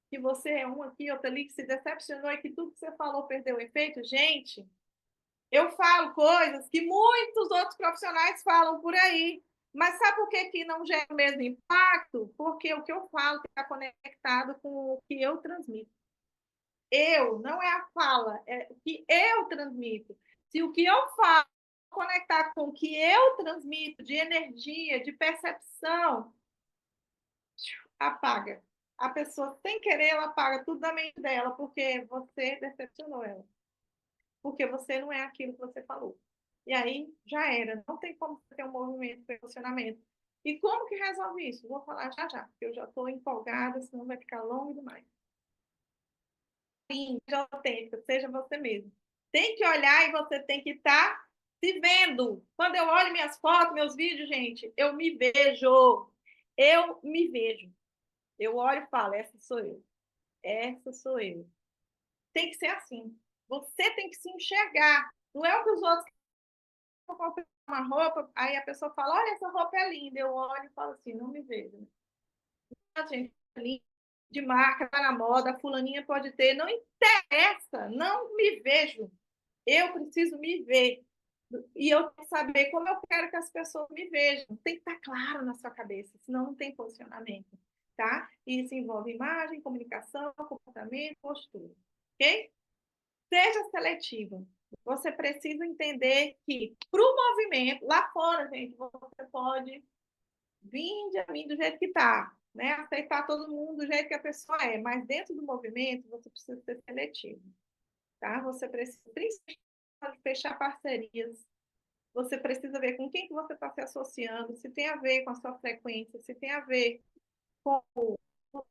que você é um aqui, outro ali, que se decepcionou e que tudo que você falou perdeu o efeito? Gente, eu falo coisas que muitos outros profissionais falam por aí. Mas sabe por que não gera o mesmo impacto? Porque o que eu falo está conectado com o que eu transmito. Eu, não é a fala, é o que eu transmito. Se o que eu falo conectar com o que eu transmito de energia, de percepção, apaga. A pessoa, sem querer, ela apaga tudo da mente dela, porque você decepcionou ela. Porque você não é aquilo que você falou. E aí, já era. Não tem como ter um movimento de posicionamento. E como que resolve isso? Vou falar já já, porque eu já estou empolgada, senão vai ficar longo demais. Seja autêntica, seja você mesmo. Tem que olhar e você tem que estar se vendo. Quando eu olho minhas fotos, meus vídeos, gente, eu me vejo. Eu me vejo. Eu olho e falo, essa sou eu. Essa sou eu. Tem que ser assim. Você tem que se enxergar. Não é o que os outros compram uma roupa, aí a pessoa fala, olha, essa roupa é linda. Eu olho e falo assim, não me vejo. A gente de marca, tá na moda, a fulaninha pode ter, não interessa, não me vejo. Eu preciso me ver. E eu tenho que saber como eu quero que as pessoas me vejam. Tem que estar claro na sua cabeça, senão não tem posicionamento. Tá? E isso envolve imagem, comunicação, comportamento, postura. Ok? Seja seletivo. Você precisa entender que, para o movimento, lá fora, gente, você pode vir a mim do jeito que está, né? Aceitar todo mundo do jeito que a pessoa é, mas dentro do movimento, você precisa ser seletivo. Tá? Você precisa, principalmente, fechar parcerias. Você precisa ver com quem que você está se associando, se tem a ver com a sua frequência, se tem a ver com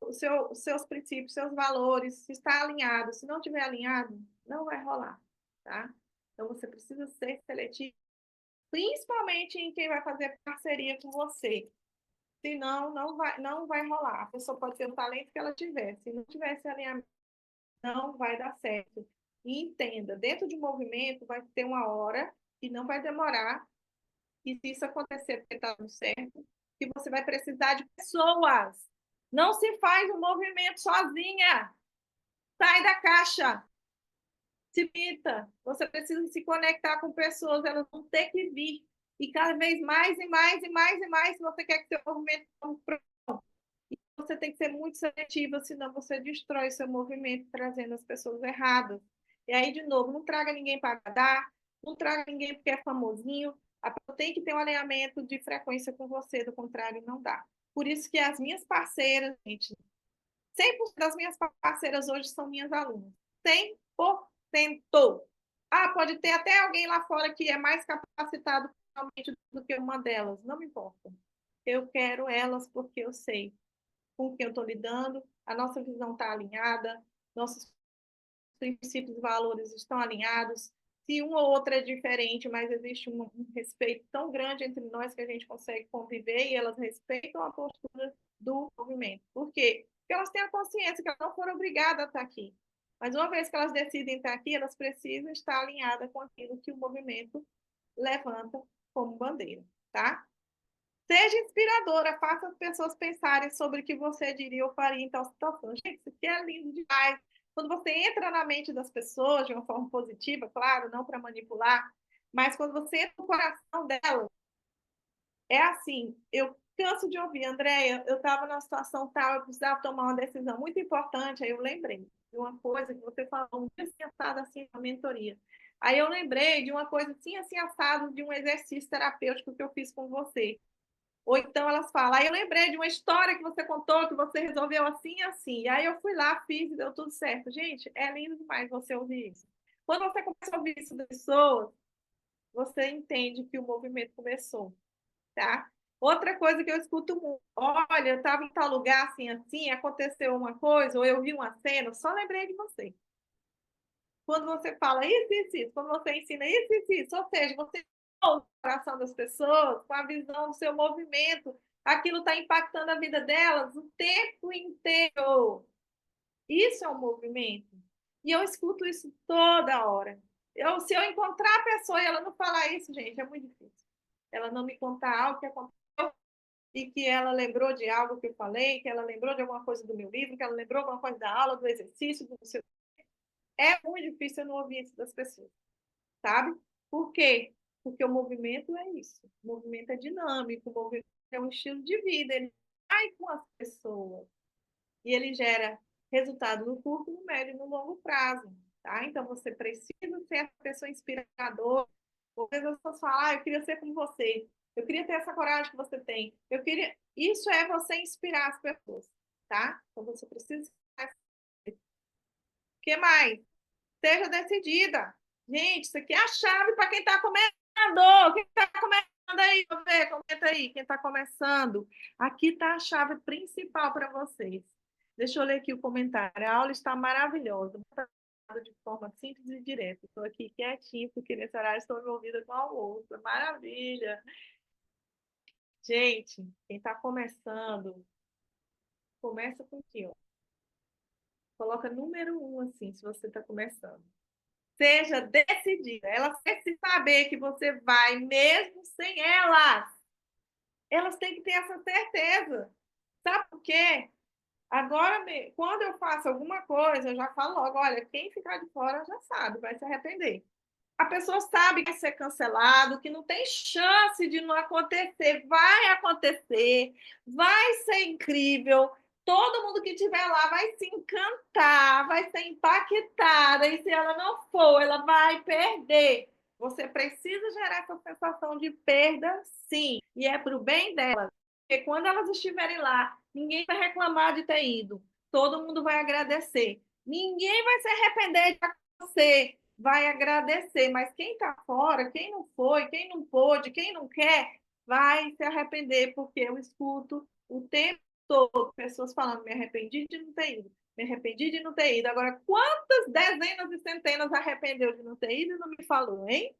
os seus princípios, seus valores, se está alinhado. Se não estiver alinhado, não vai rolar. Tá? Então, você precisa ser seletivo, principalmente em quem vai fazer parceria com você. Senão, não vai rolar. A pessoa pode ter o talento que ela tiver. Se não tivesse alinhamento, não vai dar certo. E entenda, dentro de um movimento vai ter uma hora que não vai demorar, e se isso acontecer porque está dando certo, que você vai precisar de pessoas. Não se faz um movimento sozinha. Sai da caixa. Se pinta. Você precisa se conectar com pessoas, elas vão ter que vir. E cada vez mais e mais e mais e mais, se você quer que seu movimento você tem que ser muito seletiva, senão você destrói seu movimento trazendo as pessoas erradas. E aí, de novo, não traga ninguém para agradar, não traga ninguém porque é famosinho. A pessoa tem que ter um alinhamento de frequência com você, do contrário, não dá. Por isso que as minhas parceiras, gente, 100% das minhas parceiras hoje são minhas alunas. 100%. Ah, pode ter até alguém lá fora que é mais capacitado do que uma delas. Não me importa. Eu quero elas porque eu sei com quem eu estou lidando, a nossa visão está alinhada, nossos princípios e valores estão alinhados. Se um ou outro é diferente, mas existe um respeito tão grande entre nós que a gente consegue conviver e elas respeitam a postura do movimento. Por quê? Porque elas têm a consciência que elas não foram obrigadas a estar aqui. Mas uma vez que elas decidem estar aqui, elas precisam estar alinhadas com aquilo que o movimento levanta como bandeira, tá? Seja inspiradora, faça as pessoas pensarem sobre o que você diria ou faria em tal situação. Gente, isso aqui é lindo demais. Quando você entra na mente das pessoas de uma forma positiva, claro, não para manipular, mas quando você entra no coração delas, é assim, eu canso de ouvir, Andréia, eu estava numa situação tal, eu precisava tomar uma decisão muito importante, aí eu lembrei de uma coisa que você falou, um dia assim, assado, assim, na mentoria. Aí eu lembrei de uma coisa assim, assado, de um exercício terapêutico que eu fiz com você. Ou então elas falam, aí eu lembrei de uma história que você contou, que você resolveu assim e assim. E aí eu fui lá, fiz e deu tudo certo. Gente, é lindo demais você ouvir isso. Quando você começa a ouvir isso das pessoas, você entende que o movimento começou, tá? Outra coisa que eu escuto muito, olha, eu estava em tal lugar assim, assim, aconteceu uma coisa, ou eu vi uma cena, só lembrei de você. Quando você fala isso, quando você ensina isso, ou seja, você o coração das pessoas, com a visão do seu movimento, aquilo está impactando a vida delas o tempo inteiro. Isso é um movimento. E eu escuto isso toda hora. Se eu encontrar a pessoa e ela não falar isso, gente, é muito difícil. Ela não me contar algo que aconteceu e que ela lembrou de algo que eu falei, que ela lembrou de alguma coisa do meu livro, que ela lembrou alguma coisa da aula, do exercício, do seu... É muito difícil eu não ouvir isso das pessoas, sabe? Por quê? Porque o movimento é isso. O movimento é dinâmico, o movimento é um estilo de vida, ele vai com as pessoas e ele gera resultado no curto, no médio e no longo prazo, tá? Então você precisa ser essa pessoa inspiradora. Às vezes as pessoas falam, eu queria ser como você, eu queria ter essa coragem que você tem, eu queria... Isso é você inspirar as pessoas, tá? Então você precisa... O que mais? Seja decidida. Gente, isso aqui é a chave para quem está começando. Quem está começando aí? Ver, comenta aí. Quem está começando? Aqui está a chave principal para vocês. Deixa eu ler aqui o comentário. A aula está maravilhosa. De forma simples e direta. Estou aqui quietinha, porque nesse horário estou envolvida com a almoço. Maravilha. Gente, quem está começando, começa com aqui, ó. Coloca número 1, assim, se você está começando. Seja decidida. Elas têm que saber que você vai, mesmo sem elas. Elas têm que ter essa certeza. Sabe por quê? Agora, quando eu faço alguma coisa, eu já falo logo, olha, quem ficar de fora já sabe, vai se arrepender. A pessoa sabe que vai ser cancelado, que não tem chance de não acontecer, vai acontecer, vai ser incrível. Todo mundo que estiver lá vai se encantar, vai ser impactada, e se ela não for, ela vai perder. Você precisa gerar essa sensação de perda, sim, e é para o bem delas. Porque quando elas estiverem lá, ninguém vai reclamar de ter ido, todo mundo vai agradecer. Ninguém vai se arrepender de você, vai agradecer, mas quem está fora, quem não foi, quem não pôde, quem não quer, vai se arrepender, porque eu escuto o tempo todo pessoas falando, me arrependi de não ter ido, me arrependi de não ter ido. Agora, quantas dezenas e centenas arrependeu de não ter ido e não me falou, hein?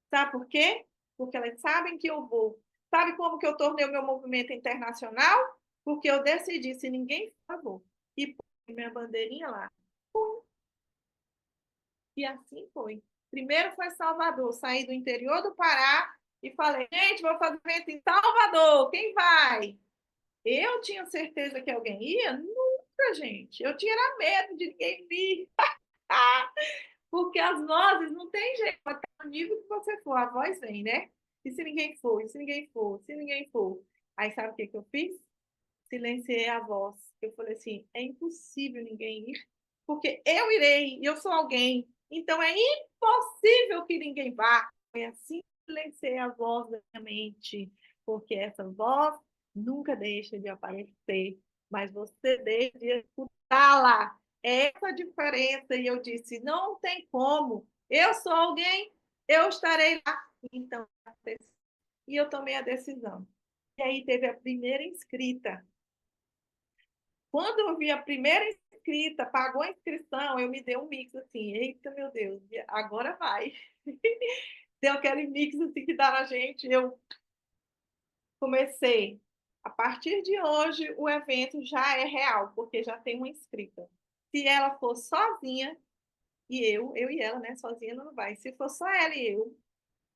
Sabe por quê? Porque elas sabem que eu vou. Sabe como que eu tornei o meu movimento internacional? Porque eu decidi, se ninguém for, eu vou. E pôr minha bandeirinha lá. E assim foi. Primeiro foi Salvador, saí do interior do Pará e falei, gente, vou fazer evento em Salvador, quem vai? Eu tinha certeza que alguém ia? Nunca, gente. Eu tinha medo de ninguém vir. Porque as vozes não tem jeito, até o nível que você for, a voz vem, né? E se ninguém for, e se ninguém for, se ninguém for. Aí sabe o que eu fiz? Silenciei a voz. Eu falei assim: é impossível ninguém ir, porque eu irei, e eu sou alguém. Então é impossível que ninguém vá. Foi assim que silenciei a voz da minha mente, porque essa voz nunca deixa de aparecer, mas você deixa de escutá-la. É essa a diferença. E eu disse: não tem como. Eu sou alguém, eu estarei lá. Então, e eu tomei a decisão. E aí teve a primeira inscrita. Quando eu vi a primeira inscrita, pagou a inscrição, eu me dei um mix assim, eita meu Deus, agora vai. Deu aquele mix assim que dá na gente, eu comecei. A partir de hoje, o evento já é real, porque já tem uma inscrita. Se ela for sozinha, e eu e ela, né, sozinha não vai. Se for só ela e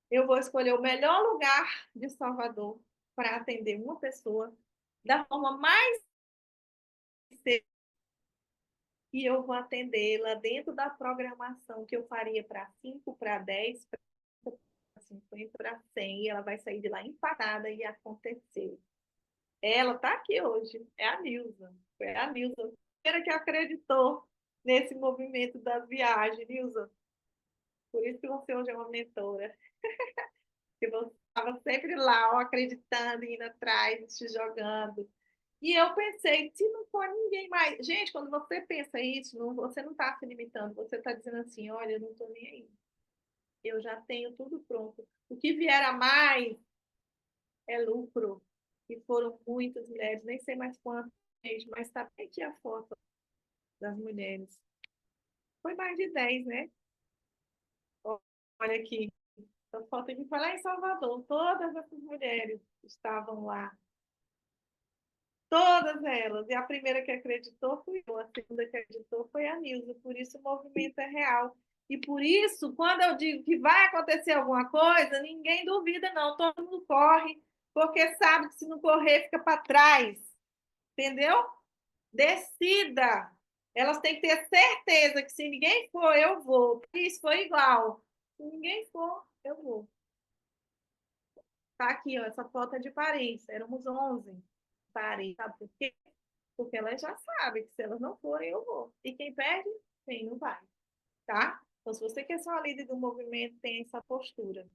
eu vou escolher o melhor lugar de Salvador para atender uma pessoa da forma mais e eu vou atendê-la dentro da programação que eu faria para 5, para 10, para 50, para 100, e ela vai sair de lá empatada e aconteceu. Ela está aqui hoje, é a Nilza. Foi a Nilza, a primeira que acreditou nesse movimento das viagens, Nilza. Por isso que você hoje é uma mentora. Que você estava sempre lá, ó, acreditando, indo atrás, se jogando. E eu pensei, se não for ninguém mais. Gente, quando você pensa isso, não, você não está se limitando, você está dizendo assim: olha, eu não estou nem aí. Eu já tenho tudo pronto. O que vier a mais é lucro. E foram muitas mulheres, nem sei mais quantas, gente, mas está bem aqui a foto das mulheres. Foi mais de 10, né? Olha aqui. A foto aqui foi lá em Salvador. Todas essas mulheres estavam lá. Todas elas. E a primeira que acreditou fui eu, a segunda que acreditou foi a Nilza. Por isso o movimento é real. E por isso, quando eu digo que vai acontecer alguma coisa, ninguém duvida, não. Todo mundo corre, porque sabe que se não correr, fica para trás. Entendeu? Decida. Elas têm que ter certeza que se ninguém for, eu vou. Isso foi igual. Se ninguém for, eu vou. Tá aqui, ó, essa foto é de Paris. Éramos 11. Paris, sabe por quê? Porque elas já sabem que se elas não forem, eu vou. E quem perde, quem não vai. Tá? Então, se você quer ser uma líder do movimento, tem essa postura.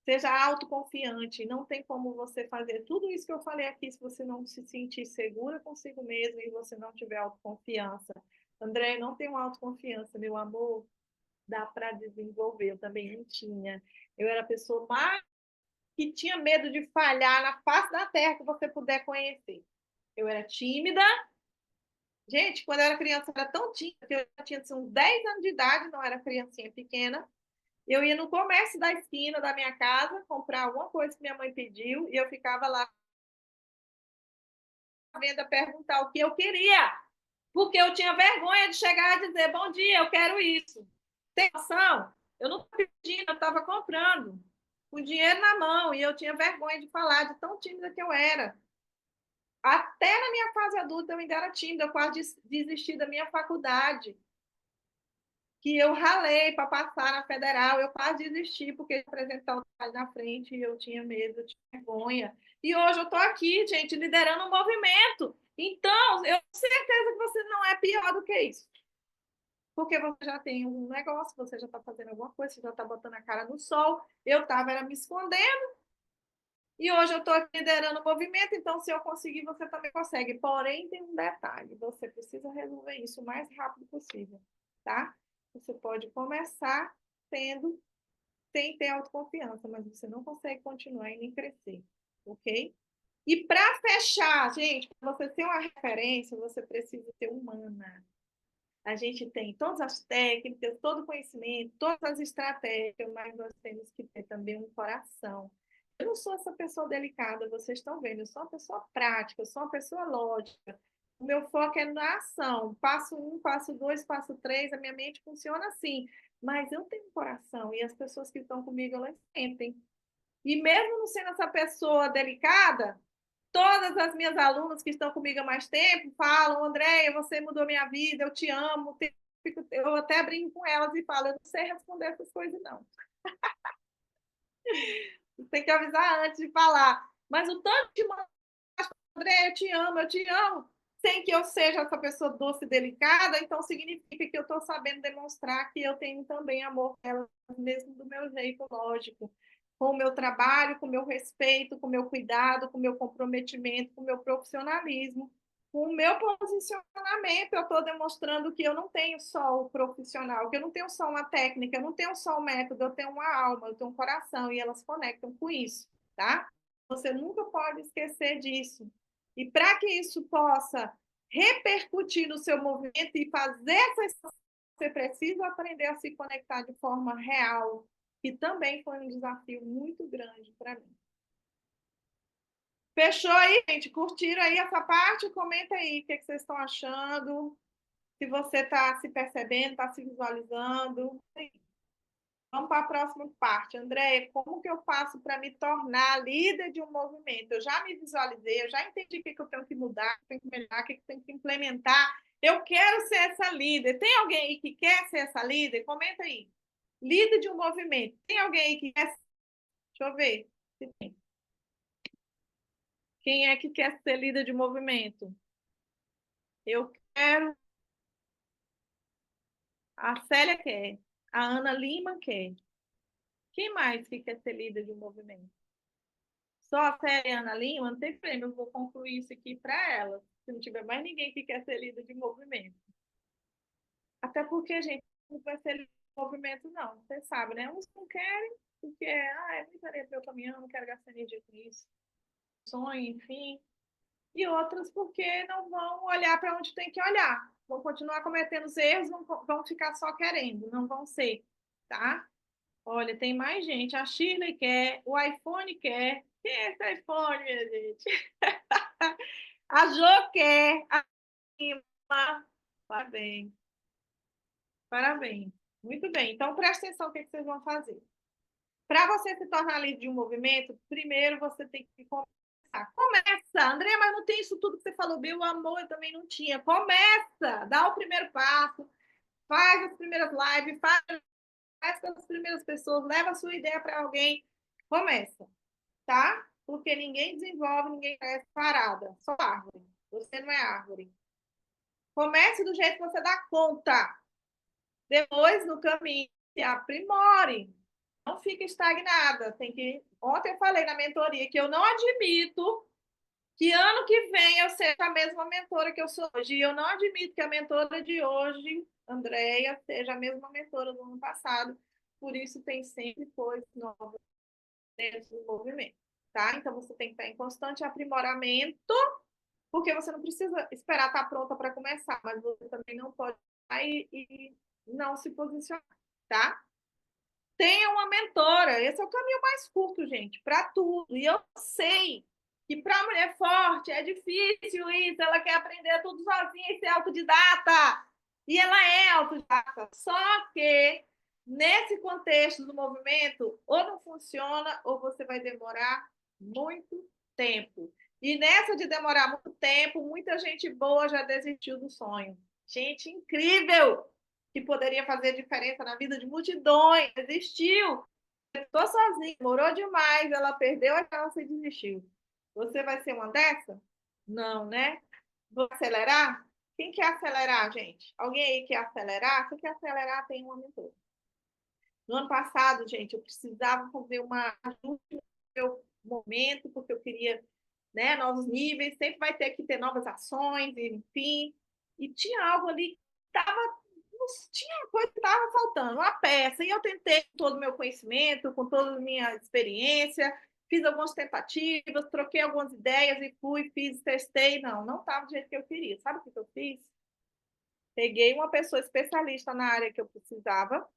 Seja autoconfiante. Não tem como você fazer tudo isso que eu falei aqui se você não se sentir segura consigo mesmo e você não tiver autoconfiança. André, não tenho autoconfiança, meu amor. Dá para desenvolver. Eu também não tinha. Eu era a pessoa mais que tinha medo de falhar na face da terra que você puder conhecer. Eu era tímida. Gente, quando eu era criança, eu era tão tímida que eu tinha assim, uns 10 anos de idade, não era criancinha pequena. Eu ia no comércio da esquina da minha casa comprar alguma coisa que minha mãe pediu e eu ficava lá à venda perguntar o que eu queria, porque eu tinha vergonha de chegar e dizer bom dia, eu quero isso. Tem noção? Eu não estava pedindo, eu estava comprando, com dinheiro na mão, e eu tinha vergonha de falar, de tão tímida que eu era. Até na minha fase adulta eu ainda era tímida, eu quase desisti da minha faculdade, que eu ralei para passar na federal, eu quase desisti porque apresentar o trabalho na frente e eu tinha medo, eu tinha vergonha. E hoje eu estou aqui, gente, liderando um movimento. Então, eu tenho certeza que você não é pior do que isso. Porque você já tem um negócio, você já está fazendo alguma coisa, você já está botando a cara no sol. Eu estava era me escondendo e hoje eu estou aqui liderando o movimento, então se eu conseguir, você também consegue. Porém, tem um detalhe, você precisa resolver isso o mais rápido possível, tá? Você pode começar tendo, sem ter autoconfiança, mas você não consegue continuar e nem crescer, ok? E para fechar, gente, para você ser uma referência, você precisa ser humana. A gente tem todas as técnicas, todo o conhecimento, todas as estratégias, mas nós temos que ter também um coração. Eu não sou essa pessoa delicada, vocês estão vendo, eu sou uma pessoa prática, eu sou uma pessoa lógica. O meu foco é na ação. Passo um, passo dois, passo três, a minha mente funciona assim. Mas eu tenho um coração e as pessoas que estão comigo, elas sentem. E mesmo não sendo essa pessoa delicada, todas as minhas alunas que estão comigo há mais tempo falam, Andréia, você mudou minha vida, eu te amo. Eu até brinco com elas e falo, eu não sei responder essas coisas, não. Você tem que avisar antes de falar. Mas o tanto de Andréia, eu te amo, sem que eu seja essa pessoa doce e delicada, então significa que eu estou sabendo demonstrar que eu tenho também amor por elas, mesmo do meu jeito lógico, com o meu trabalho, com o meu respeito, com o meu cuidado, com o meu comprometimento, com o meu profissionalismo, com o meu posicionamento. Eu estou demonstrando que eu não tenho só o profissional, que eu não tenho só uma técnica, eu não tenho só um método, eu tenho uma alma, eu tenho um coração, e elas conectam com isso, tá? Você nunca pode esquecer disso. E para que isso possa repercutir no seu movimento e fazer essa você precisa aprender a se conectar de forma real, que também foi um desafio muito grande para mim. Fechou aí, gente? Curtiram aí essa parte? Comenta aí o que vocês estão achando, se você está se percebendo, está se visualizando. Vamos para a próxima parte. André, como que eu faço para me tornar líder de um movimento? Eu já me visualizei, eu já entendi o que eu tenho que mudar, o que eu tenho que melhorar, o que eu tenho que implementar. Eu quero ser essa líder. Tem alguém aí que quer ser essa líder? Comenta aí. Líder de um movimento. Tem alguém aí que quer? Deixa eu ver. Quem é que quer ser líder de movimento? Eu quero. A Célia quer. A Ana Lima quer. Quem mais que quer ser líder de um movimento? Só a Célia e a Ana Lima? Não tem prêmio. Eu vou concluir isso aqui para elas. Se não tiver mais ninguém que quer ser líder de movimento. Até porque, gente, não vai ser líder de movimento, não. Você sabe, né? Uns não querem, porque é muito areia para eu caminhar, não quero gastar energia com isso. Sonho, enfim. E outras porque não vão olhar para onde tem que olhar. Vão continuar cometendo os erros, vão ficar só querendo, não vão ser, tá? Olha, tem mais gente. A Shirley quer, o iPhone quer. Quem é esse iPhone, minha gente? A Jo quer, a Lima. Parabéns, parabéns. Muito bem, então presta atenção no que vocês vão fazer. Para você se tornar líder de um movimento, primeiro você tem que começar. Começa, André, mas não tem isso tudo que você falou, meu amor, eu também não tinha. Começa, dá o primeiro passo, faz as primeiras lives, faz com as primeiras pessoas, leva a sua ideia para alguém, começa, tá? Porque ninguém desenvolve, ninguém cresce parada, só árvore. Você não é árvore. Comece do jeito que você dá conta. Depois, no caminho, se aprimore. Não fique estagnada. Tem que. Ontem eu falei na mentoria que eu não admito que ano que vem eu seja a mesma mentora que eu sou hoje. E eu não admito que a mentora de hoje, Andréia, seja a mesma mentora do ano passado. Por isso, tem sempre coisas novas dentro do movimento. Tá? Então, você tem que estar em constante aprimoramento, porque você não precisa esperar estar pronta para começar, mas você também não pode sair e não se posicionar. Tá? Tenha uma mentora. Esse é o caminho mais curto, gente, para tudo. E eu sei que para a mulher forte é difícil isso. Ela quer aprender tudo sozinha e ser autodidata. E ela é autodidata. Só que nesse contexto do movimento, ou não funciona, ou você vai demorar muito tempo. E nessa de demorar muito tempo, muita gente boa já desistiu do sonho. Gente incrível! Que poderia fazer diferença na vida de multidões, desistiu, estou sozinha, morou demais, ela perdeu a chance e desistiu. Você vai ser uma dessa? Não, né? Vou acelerar? Quem quer acelerar, gente? Alguém aí quer acelerar? Se quer acelerar, tem uma mentora. No ano passado, gente, eu precisava fazer uma ajuste no meu momento, porque eu queria, né, novos níveis, sempre vai ter que ter novas ações, enfim. E tinha algo ali que estava tinha uma coisa que estava faltando, uma peça. E eu tentei com todo o meu conhecimento, com toda a minha experiência, fiz algumas tentativas, troquei algumas ideias e fui, fiz, testei. Não estava do jeito que eu queria. Sabe o que eu fiz? Peguei uma pessoa especialista na área que eu precisava,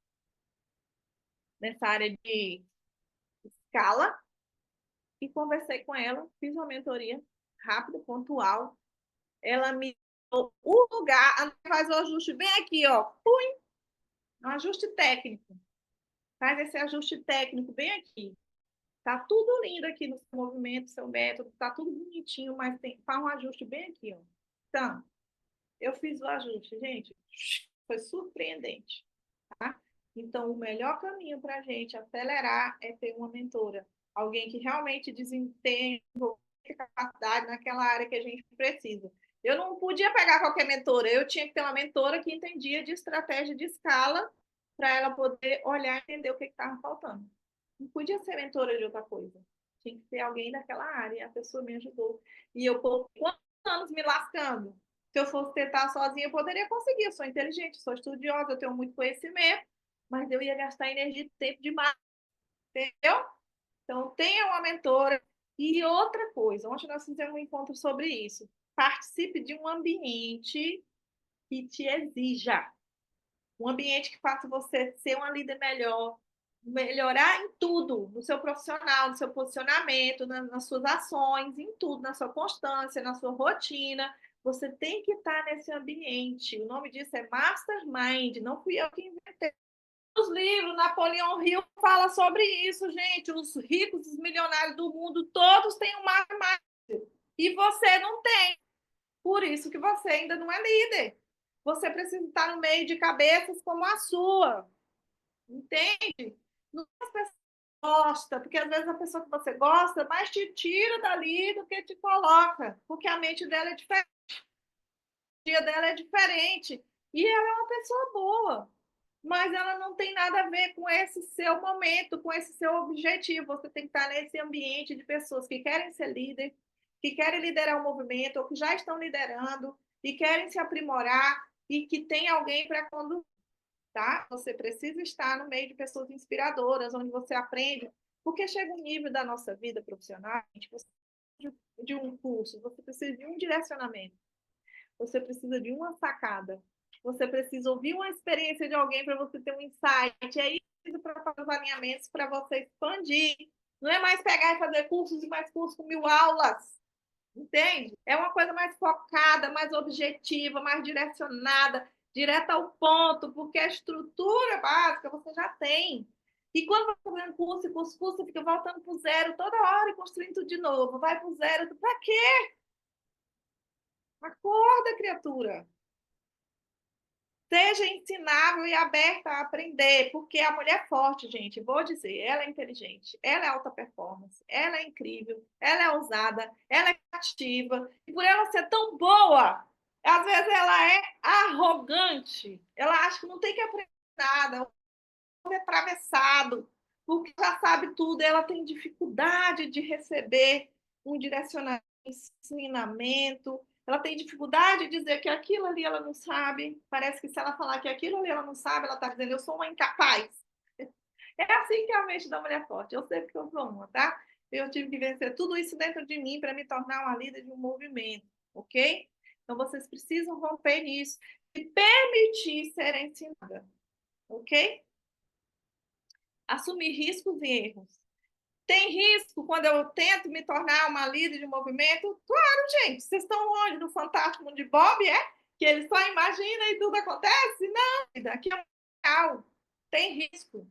nessa área de escala, e conversei com ela, fiz uma mentoria rápida, pontual. Ela me deu o lugar, faz o ajuste bem aqui, ó. Pum, um ajuste técnico. Faz esse ajuste técnico bem aqui. Tá tudo lindo aqui no seu movimento, seu método, tá tudo bonitinho, mas faz um ajuste bem aqui, ó. Então, eu fiz o ajuste, gente, foi surpreendente, tá? Então, o melhor caminho para a gente acelerar é ter uma mentora, alguém que realmente desempenhe capacidade naquela área que a gente precisa. Eu não podia pegar qualquer mentora, eu tinha que ter uma mentora que entendia de estratégia de escala para ela poder olhar e entender o que estava faltando. Não podia ser mentora de outra coisa. Tinha que ser alguém daquela área. E a pessoa me ajudou. E eu, por quantos anos me lascando? Se eu fosse tentar sozinha, eu poderia conseguir. Eu sou inteligente, sou estudiosa, eu tenho muito conhecimento, mas eu ia gastar energia e tempo demais. Entendeu? Então, tenha uma mentora. E outra coisa, ontem nós fizemos um encontro sobre isso. Participe de um ambiente que te exija. Um ambiente que faça você ser uma líder melhor, melhorar em tudo, no seu profissional, no seu posicionamento, nas suas ações, em tudo, na sua constância, na sua rotina. Você tem que estar nesse ambiente. O nome disso é Mastermind, não fui eu que inventei. Os livros, Napoleão Hill fala sobre isso, gente. Os ricos, os milionários do mundo, todos têm um Mastermind. E você não tem. Por isso que você ainda não é líder. Você precisa estar no meio de cabeças como a sua. Entende? Não é as pessoas gostam, porque às vezes a pessoa que você gosta mais te tira dali do que te coloca, porque a mente dela é diferente, o dia dela é diferente. E ela é uma pessoa boa, mas ela não tem nada a ver com esse seu momento, com esse seu objetivo. Você tem que estar nesse ambiente de pessoas que querem ser líder, que querem liderar o movimento, ou que já estão liderando e querem se aprimorar e que tem alguém para conduzir. Tá? Você precisa estar no meio de pessoas inspiradoras, onde você aprende, porque chega um nível da nossa vida profissional, você precisa de um curso, você precisa de um direcionamento, você precisa de uma sacada, você precisa ouvir uma experiência de alguém para você ter um insight, e aí precisa preparar os alinhamentos para você expandir. Não é mais pegar e fazer cursos e mais cursos com 1000 aulas. Entende? É uma coisa mais focada, mais objetiva, mais direcionada, direta ao ponto, porque a estrutura básica você já tem. E quando vai fazendo curso e curso, você fica voltando para o zero toda hora e construindo tudo de novo. Vai para o zero. Para quê? Acorda, criatura. Seja ensinável e aberta a aprender, porque a mulher é forte, gente, vou dizer, ela é inteligente, ela é alta performance, ela é incrível, ela é ousada, ela é ativa, e por ela ser tão boa, às vezes ela é arrogante, ela acha que não tem que aprender nada, é atravessado, porque já sabe tudo, ela tem dificuldade de receber um direcionamento, ensinamento, ela tem dificuldade de dizer que aquilo ali ela não sabe, parece que se ela falar que aquilo ali ela não sabe, ela está dizendo, eu sou uma incapaz. É assim que é a mente da mulher forte, eu sei porque eu sou uma, tá? Eu tive que vencer tudo isso dentro de mim para me tornar uma líder de um movimento, ok? Então vocês precisam romper nisso e permitir ser ensinada, ok? Assumir riscos e erros. Tem risco quando eu tento me tornar uma líder de movimento? Claro, gente. Vocês estão onde? No Fantástico Mundo de Bob, é? Que ele só imagina e tudo acontece? Não, daqui é real. Tem risco.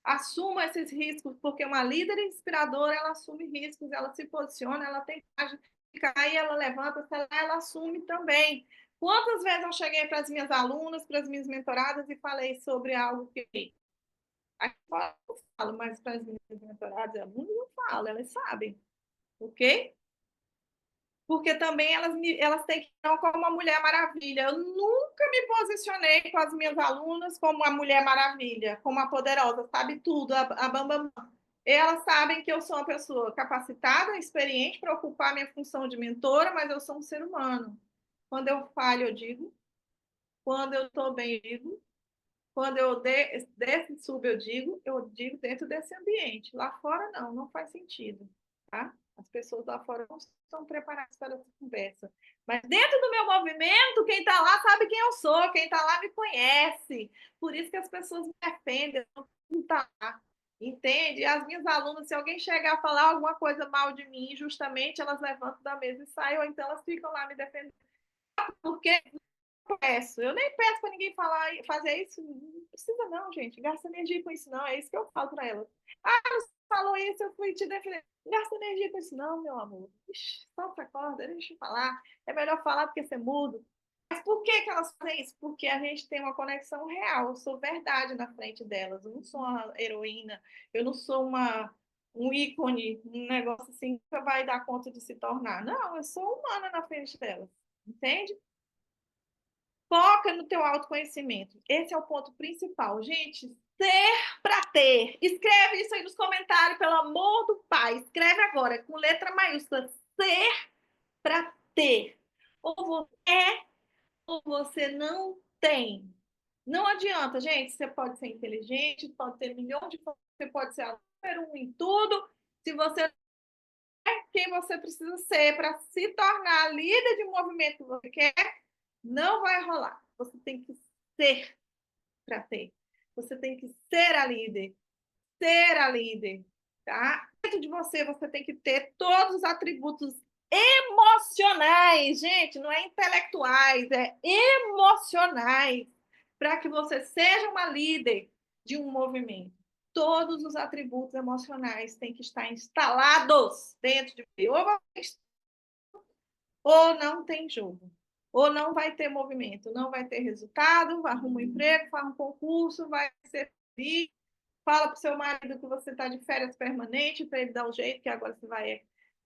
Assuma esses riscos, porque uma líder inspiradora, ela assume riscos, ela se posiciona, ela tem coragem de cair, ela levanta, ela assume também. Quantas vezes eu cheguei para as minhas alunas, para as minhas mentoradas e falei sobre algo que aqui eu falo, mas para as minhas mentoradas, alunos não falo, elas sabem, ok? Porque também elas têm que estar como uma Mulher Maravilha. Eu nunca me posicionei com as minhas alunas como a Mulher Maravilha, como a poderosa, sabe tudo, a Bambam. Elas sabem que eu sou uma pessoa capacitada, experiente para ocupar minha função de mentora, mas eu sou um ser humano. Quando eu falho, eu digo. Quando eu estou bem, eu digo. Quando eu desço e subo, eu digo dentro desse ambiente. Lá fora, não, não faz sentido. Tá? As pessoas lá fora não estão preparadas para essa conversa. Mas dentro do meu movimento, quem está lá sabe quem eu sou, quem está lá me conhece. Por isso que as pessoas me defendem, não está lá. Entende? As minhas alunas, se alguém chegar a falar alguma coisa mal de mim, justamente elas levantam da mesa e saem, ou então elas ficam lá me defendendo. Porque peço. Eu nem peço para ninguém falar, fazer isso. Não precisa, não, gente. Gasta energia com isso, não. É isso que eu falo para ela. Ah, você falou isso, eu fui te defender. Gasta energia com isso, não, meu amor. Ixi, solta a corda, deixa eu falar. É melhor falar do que ser mudo. Mas por que, que elas fazem isso? Porque a gente tem uma conexão real. Eu sou verdade na frente delas. Eu não sou uma heroína. Eu não sou um ícone, um negócio assim que vai dar conta de se tornar. Não, eu sou humana na frente delas. Entende? Foca no teu autoconhecimento. Esse é o ponto principal. Gente, ser para ter. Escreve isso aí nos comentários, pelo amor do pai. Escreve agora, com letra maiúscula. Ser para ter. Ou você é, ou você não tem. Não adianta, gente. Você pode ser inteligente, pode ter milhões de coisas, você pode ser a número um em tudo. Se você não é quem você precisa ser para se tornar líder de um movimento que você quer, não vai rolar. Você tem que ser para ter. Você tem que ser a líder. Ser a líder. Tá? Dentro de você, você tem que ter todos os atributos emocionais, gente, não é intelectuais, é emocionais, para que você seja uma líder de um movimento. Todos os atributos emocionais têm que estar instalados dentro de você. Ou não tem jogo, ou não vai ter movimento, não vai ter resultado, arruma um emprego, faz um concurso, vai ser feliz, fala para o seu marido que você está de férias permanente, para ele dar o jeito, que agora você vai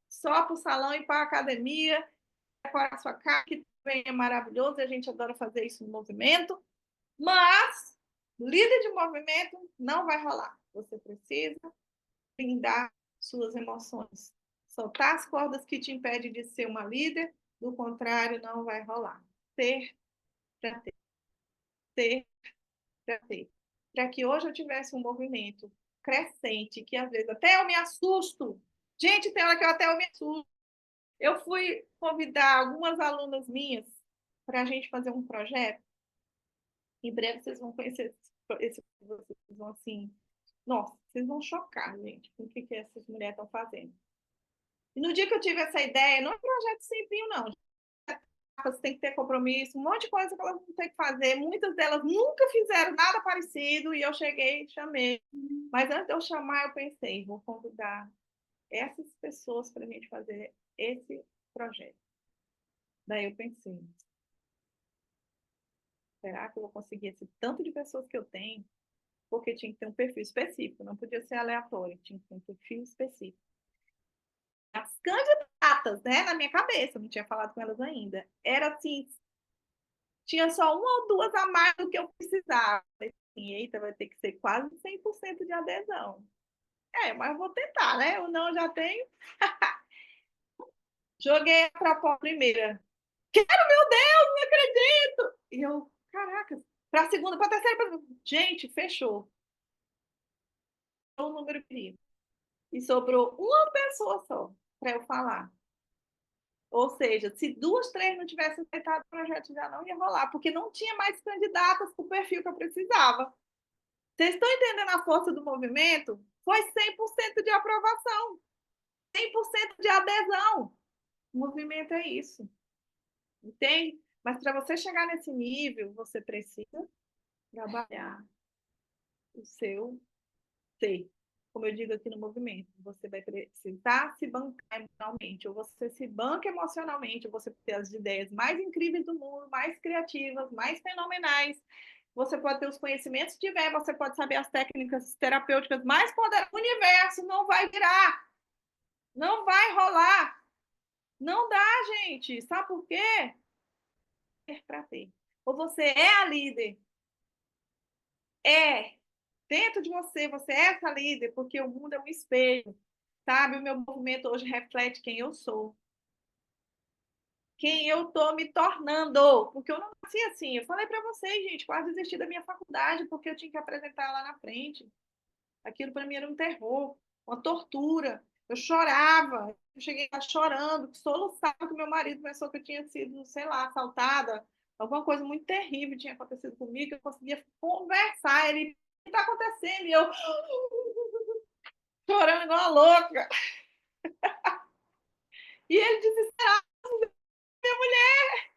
só para o salão e para a academia, para a sua casa, que também é maravilhoso, a gente adora fazer isso no movimento, mas líder de movimento não vai rolar. Você precisa blindar suas emoções. Soltar as cordas que te impedem de ser uma líder, do contrário, não vai rolar. Ter para ter. Ter para ter. Para que hoje eu tivesse um movimento crescente, que às vezes até eu me assusto. Gente, tem hora que eu até eu me assusto. Eu fui convidar algumas alunas minhas para a gente fazer um projeto. Em breve vocês vão conhecer vocês vão assim, nossa, vocês vão chocar, gente, com o que essas mulheres estão fazendo. E no dia que eu tive essa ideia, não é um projeto simples, não. você tem que ter compromisso, um monte de coisa que elas vão ter que fazer. Muitas delas nunca fizeram nada parecido e eu cheguei e chamei. Mas antes de eu chamar, eu pensei, vou convidar essas pessoas para a gente fazer esse projeto. Daí eu pensei, será que eu vou conseguir esse tanto de pessoas que eu tenho? Porque tinha que ter um perfil específico, não podia ser aleatório, tinha que ter um perfil específico. As candidatas, né, na minha cabeça, não tinha falado com elas ainda, era assim, tinha só uma ou duas a mais do que eu precisava. Assim, eita, vai ter que ser quase 100% de adesão. Mas vou tentar, né? O não já tenho. Joguei a proposta primeira. Quero, meu Deus, não acredito! E eu, caraca, para a segunda, para a terceira, gente, fechou. O número querido. E sobrou uma pessoa só para eu falar. Ou seja, se duas, três não tivessem aceitado, o projeto já não ia rolar, porque não tinha mais candidatas com o perfil que eu precisava. Vocês estão entendendo a força do movimento? Foi 100% de aprovação, 100% de adesão. O movimento é isso, entende? Mas para você chegar nesse nível, você precisa trabalhar o seu ser. Como eu digo aqui no movimento, você vai precisar se bancar emocionalmente, ou você se banca emocionalmente, ou você tem as ideias mais incríveis do mundo, mais criativas, mais fenomenais. Você pode ter os conhecimentos que tiver, você pode saber as técnicas terapêuticas mais poderosas. O universo não vai virar, não vai rolar. Não dá, gente. Sabe por quê? É para ter. Ou você é a líder, é dentro de você, você é essa líder, porque o mundo é um espelho, sabe? O meu movimento hoje reflete quem eu sou, quem eu tô me tornando, porque eu não nasci assim. Eu falei para vocês, gente, quase desisti da minha faculdade porque eu tinha que apresentar lá na frente. Aquilo para mim era um terror, uma tortura. Eu chorava, eu cheguei lá chorando, soluçava que meu marido pensou que eu tinha sido, sei lá, assaltada. Alguma coisa muito terrível tinha acontecido comigo, que eu conseguia conversar. Ele, o que está acontecendo? E eu chorando igual uma louca. E ele desesperado, minha mulher.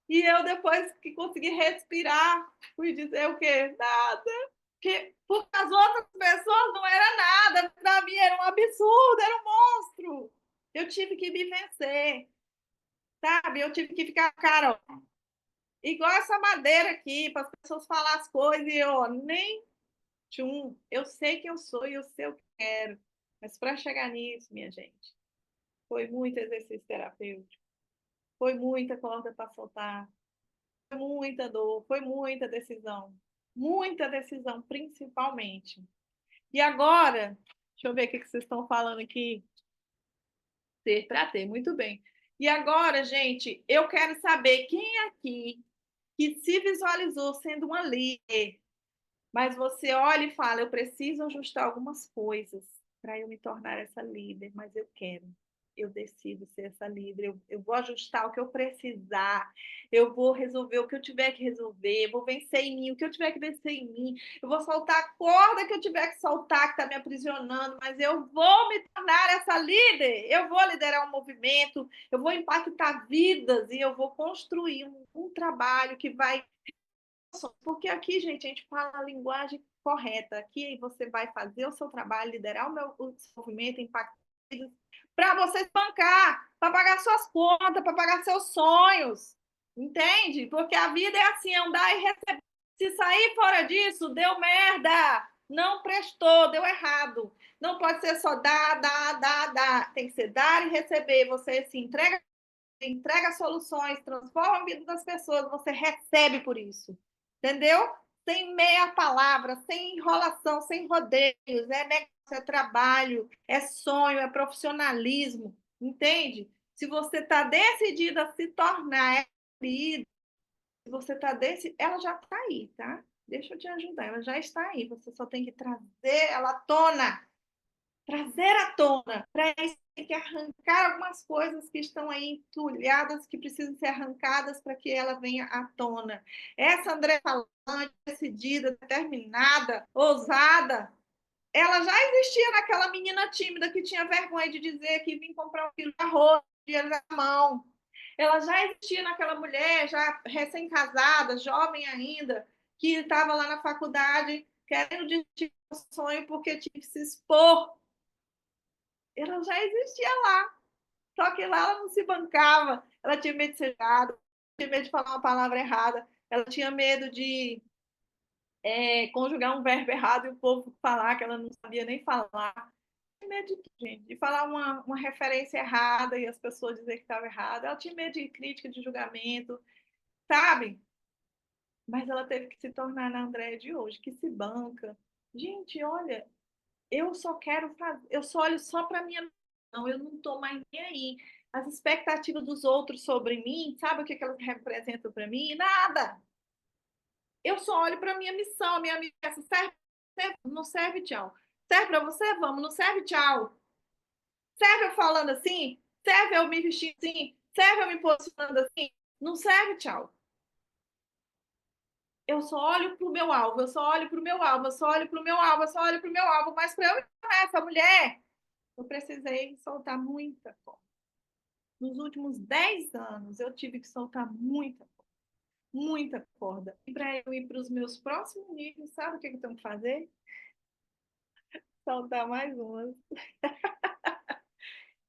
E eu, depois que consegui respirar, fui dizer o quê? Nada. Porque as outras pessoas não era nada. Para mim era um absurdo, era um monstro. Eu tive que me vencer, sabe? Eu tive que ficar, cara, ó, igual essa madeira aqui, para as pessoas falar as coisas e eu nem tchum. Eu sei quem eu sou e eu sei o que eu quero. Mas para chegar nisso, minha gente, foi muito exercício terapêutico, foi muita corda para soltar, foi muita dor, foi muita decisão, principalmente. E agora, deixa eu ver o que vocês estão falando aqui. Ter para ter, muito bem. E agora, gente, eu quero saber quem aqui que se visualizou sendo uma líder, mas você olha e fala: eu preciso ajustar algumas coisas para eu me tornar essa líder, mas eu quero. Eu decido ser essa líder, eu vou ajustar o que eu precisar, eu vou resolver o que eu tiver que resolver, eu vou vencer em mim o que eu tiver que vencer em mim, eu vou soltar a corda que eu tiver que soltar, que está me aprisionando, mas eu vou me tornar essa líder, eu vou liderar um movimento, eu vou impactar vidas e eu vou construir um trabalho que vai. Porque aqui, gente, a gente fala a linguagem correta. Aqui você vai fazer o seu trabalho, liderar o desenvolvimento, impactar para você bancar, para pagar suas contas, para pagar seus sonhos. Entende? Porque a vida é assim, é um dar e receber. Se sair fora disso, deu merda. Não prestou, deu errado. Não pode ser só dar, dar, dar, dar. Tem que ser dar e receber. Você se entrega soluções, transforma a vida das pessoas, você recebe por isso. Entendeu? Sem meia palavra, sem enrolação, sem rodeios. É negócio, é trabalho, é sonho, é profissionalismo. Entende? Se você está decidida a se tornar líder, se você está decidida, ela já está aí, tá? Deixa eu te ajudar, ela já está aí. Você só tem que trazer ela à tona. Trazer à tona. Para isso, tem que arrancar algumas coisas que estão aí entulhadas, que precisam ser arrancadas para que ela venha à tona. Essa André falante, decidida, determinada, ousada, ela já existia naquela menina tímida que tinha vergonha de dizer que vinha comprar um quilo de arroz, dinheiro na mão. Ela já existia naquela mulher, já recém-casada, jovem ainda, que estava lá na faculdade querendo desistir do sonho porque tinha que se expor. Ela já existia lá, só que lá ela não se bancava, ela tinha medo de ser errada, tinha medo de falar uma palavra errada, ela tinha medo de conjugar um verbo errado e o povo falar que ela não sabia nem falar. Tinha medo de, gente, de falar uma referência errada e as pessoas dizer que estava errado. Ela tinha medo de crítica, de julgamento, sabe? Mas ela teve que se tornar na Andréia de hoje, que se banca. Gente, olha, eu só quero fazer, eu só olho só para minha missão, eu não estou mais nem aí. As expectativas dos outros sobre mim, sabe o que elas representam para mim? Nada. Eu só olho para minha missão, a minha missão serve, não serve, tchau. Serve para você? Vamos, não serve, tchau. Serve eu falando assim? Serve eu me vestindo assim? Serve eu me posicionando assim? Não serve, tchau. Eu só olho para o meu alvo, eu só olho para o meu alvo, eu só olho para o meu alvo, eu só olho para o meu alvo. Mas para eu ir essa mulher, eu precisei soltar muita corda. Nos últimos 10 anos, eu tive que soltar muita corda. E para eu ir para os meus próximos níveis, sabe o que eu tenho que fazer? Soltar mais umas.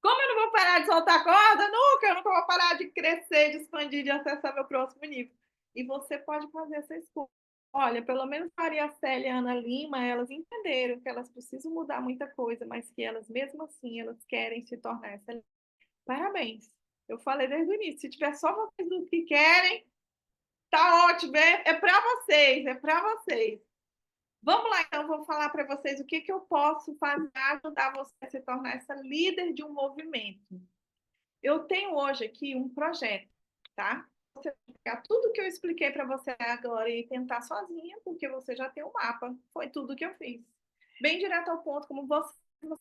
Como eu não vou parar de soltar corda? Nunca! Eu nunca vou parar de crescer, de expandir, de acessar meu próximo nível. E você pode fazer essa escolha. Olha, pelo menos Maria Célia e Ana Lima, elas entenderam que elas precisam mudar muita coisa, mas que elas, mesmo assim, elas querem se tornar essa. Parabéns. Eu falei desde o início, se tiver só vocês do que querem, tá ótimo, é para vocês, é para vocês. Vamos lá, então, vou falar para vocês o que, que eu posso fazer para ajudar você a se tornar essa líder de um movimento. Eu tenho hoje aqui um projeto, tá? Você vai pegar tudo que eu expliquei para você agora e tentar sozinha, porque você já tem o mapa. Foi tudo que eu fiz. Bem direto ao ponto, como você não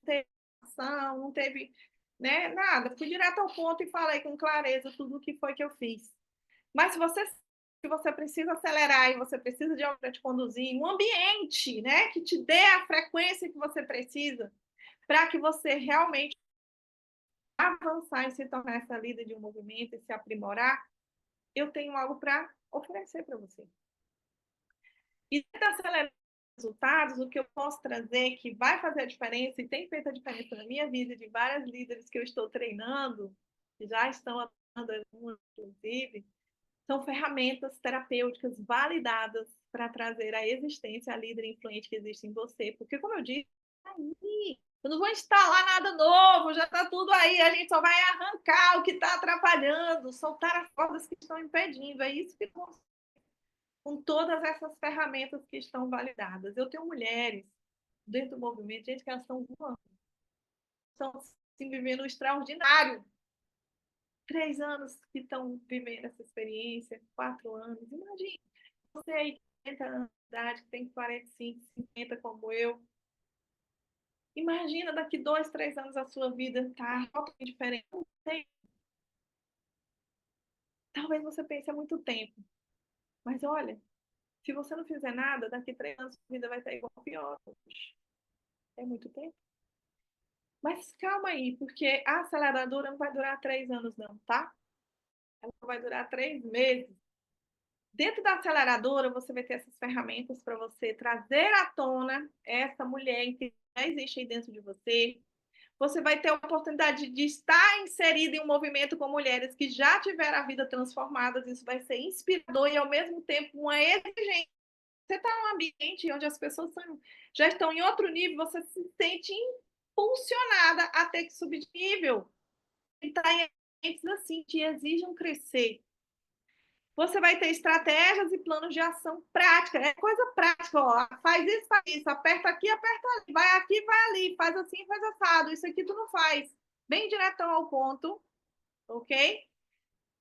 teve ação, não teve, né, nada. Fui direto ao ponto e falei com clareza tudo o que foi que eu fiz. Mas se você precisa acelerar e você precisa de alguém para te conduzir, um ambiente, né, que te dê a frequência que você precisa para que você realmente avançar e se tornar essa líder de um movimento e se aprimorar, eu tenho algo para oferecer para você. E para acelerar os resultados, o que eu posso trazer que vai fazer a diferença e tem feito a diferença na minha vida de várias líderes que eu estou treinando, que já estão atuando, inclusive, são ferramentas terapêuticas validadas para trazer à existência a líder influente que existe em você. Porque, como eu disse, aí, eu não vou instalar nada novo, já está tudo aí, a gente só vai arrancar o que está atrapalhando, soltar as cordas que estão impedindo. É isso que com todas essas ferramentas que estão validadas. Eu tenho mulheres dentro do movimento, gente, que elas estão voando, estão assim, vivendo um extraordinário. 3 anos que estão vivendo essa experiência, 4 anos. Imagina, você aí que tem 40 anos de idade, que tem 45, 50 como eu. Imagina daqui 2, 3 anos a sua vida está totalmente diferente. Não sei. Talvez você pense há muito tempo. Mas olha, se você não fizer nada, daqui 3 anos a vida vai estar igual ou pior. É muito tempo. Mas calma aí, porque a aceleradora não vai durar 3 anos, não, tá? Ela vai durar 3 meses. Dentro da aceleradora, você vai ter essas ferramentas para você trazer à tona essa mulher que já existe aí dentro de você. Você vai ter a oportunidade de estar inserida em um movimento com mulheres que já tiveram a vida transformada. Isso vai ser inspirador e, ao mesmo tempo, uma exigência. Você está num ambiente onde as pessoas já estão em outro nível, você se sente impulsionada a ter que subir de nível. E está em ambientes assim, que exijam crescer. Você vai ter estratégias e planos de ação prática. É coisa prática, ó. Faz isso, aperta aqui, aperta ali, vai aqui, vai ali, faz assim, faz assado. Isso aqui tu não faz. Bem diretão ao ponto, ok?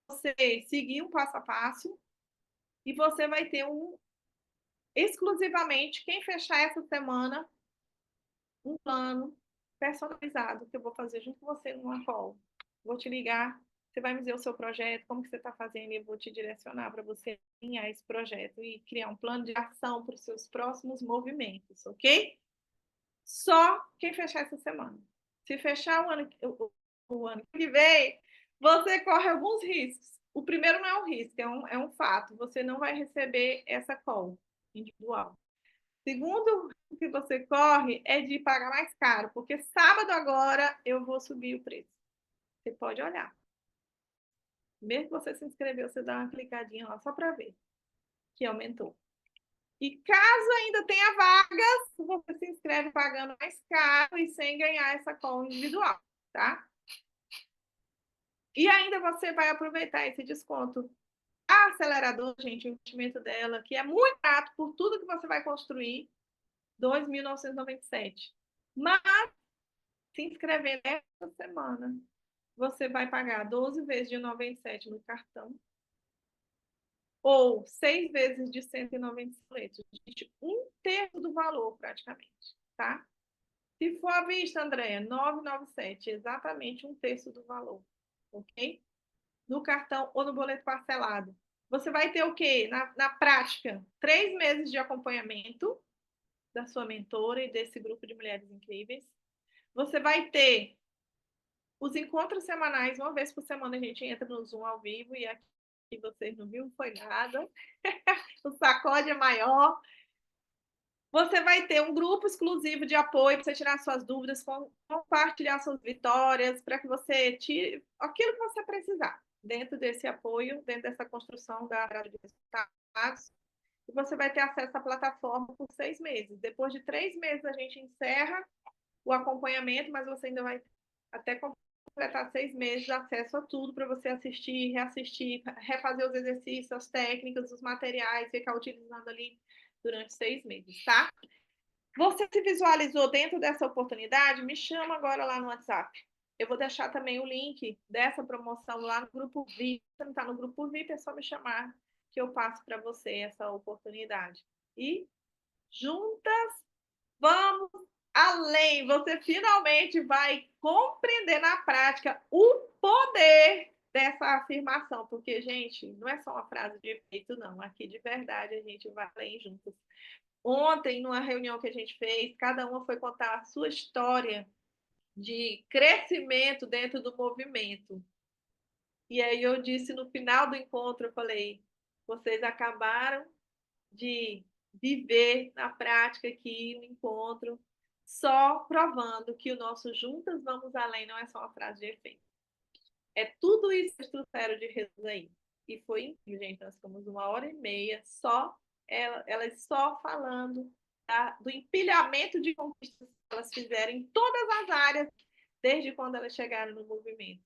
Você seguir um passo a passo e você vai ter exclusivamente, quem fechar essa semana, um plano personalizado que eu vou fazer junto com você numa call. Vou te ligar, você vai me dizer o seu projeto, como que você está fazendo, e eu vou te direcionar para você alinhar esse projeto e criar um plano de ação para os seus próximos movimentos, ok? Só quem fechar essa semana. Se fechar o ano que vem, Você corre alguns riscos. O primeiro não é um risco, é um fato. Você não vai receber essa call individual. Segundo que você corre é de pagar mais caro, porque sábado agora eu vou subir o preço. Você pode olhar. Mesmo que você se inscreveu, você dá uma clicadinha lá só para ver que aumentou. E caso ainda tenha vagas, você se inscreve pagando mais caro e sem ganhar essa call individual, tá? E ainda você vai aproveitar esse desconto. A aceleradora, gente, o investimento dela, que é muito barato por tudo que você vai construir, R$ 2.997. Mas, se inscrever nessa semana, você vai pagar 12 vezes de 97 no cartão ou 6 vezes de 190 boletos. Gente, um terço do valor, praticamente, tá? Se for à vista, Andréia, 997, exatamente um terço do valor, ok? No cartão ou no boleto parcelado. Você vai ter o quê? Na prática, 3 meses de acompanhamento da sua mentora e desse grupo de mulheres incríveis. Você vai ter os encontros semanais, uma vez por semana a gente entra no Zoom ao vivo e aqui vocês não viram, foi nada. O sacode é maior. Você vai ter um grupo exclusivo de apoio para você tirar suas dúvidas, compartilhar suas vitórias, para que você tire aquilo que você precisar dentro desse apoio, dentro dessa construção da área de resultados. E você vai ter acesso à plataforma por 6 meses. Depois de 3 meses, a gente encerra o acompanhamento, mas você ainda vai até completar 6 meses de acesso a tudo para você assistir, reassistir, refazer os exercícios, as técnicas, os materiais, ficar utilizando ali durante 6 meses, tá? Você se visualizou dentro dessa oportunidade? Me chama agora lá no WhatsApp. Eu vou deixar também o link dessa promoção lá no grupo VIP. Se não está no grupo VIP, é só me chamar que eu passo para você essa oportunidade. E juntas vamos além. Você finalmente vai compreender na prática o poder dessa afirmação, porque, gente, não é só uma frase de efeito, não. Aqui, de verdade, a gente vai além juntos. Ontem, numa reunião que a gente fez, cada uma foi contar a sua história de crescimento dentro do movimento. E aí eu disse no final do encontro, eu falei, vocês acabaram de viver na prática aqui no encontro, só provando que o nosso Juntas Vamos Além não é só uma frase de efeito. É tudo isso que vocês trouxeram de resultado aí. E foi incrível, gente. Nós ficamos 1h30 só, elas só falando do empilhamento de conquistas que elas fizeram em todas as áreas, desde quando elas chegaram no movimento.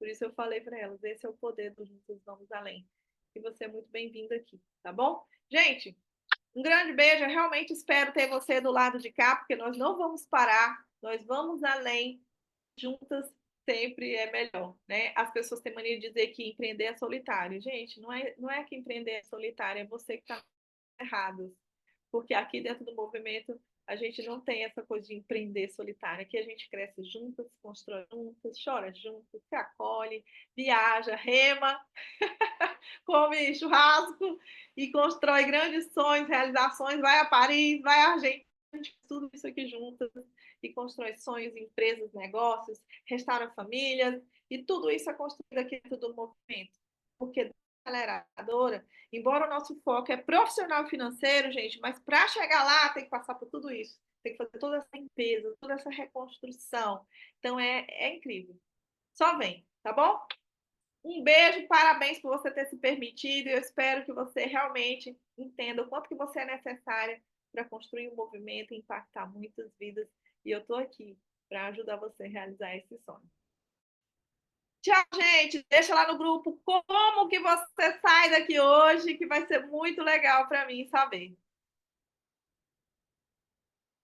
Por isso eu falei para elas, esse é o poder do Juntos Vamos Além. E você é muito bem-vindo aqui, tá bom? Gente, um grande beijo. Eu realmente espero ter você do lado de cá, porque nós não vamos parar, nós vamos além. Juntas sempre é melhor, né? As pessoas têm mania de dizer que empreender é solitário. Gente, não é que empreender é solitário, é você que está errado. Porque aqui dentro do movimento a gente não tem essa coisa de empreender solitário. Aqui a gente cresce juntas, constrói juntas, chora juntas, se acolhe, viaja, rema, come churrasco e constrói grandes sonhos, realizações, vai a Paris, vai a Argentina, tudo isso aqui juntas e constrói sonhos, empresas, negócios, restaura famílias e tudo isso é construído aqui dentro do movimento. Porque aceleradora, embora o nosso foco é profissional financeiro, gente, mas para chegar lá tem que passar por tudo isso, tem que fazer toda essa limpeza, toda essa reconstrução. Então é incrível. Só vem, tá bom? Um beijo, parabéns por você ter se permitido. Eu espero que você realmente entenda o quanto que você é necessária para construir um movimento e impactar muitas vidas. E eu estou aqui para ajudar você a realizar esse sonho. Tchau, gente. Deixa lá no grupo como que você sai daqui hoje, que vai ser muito legal para mim saber.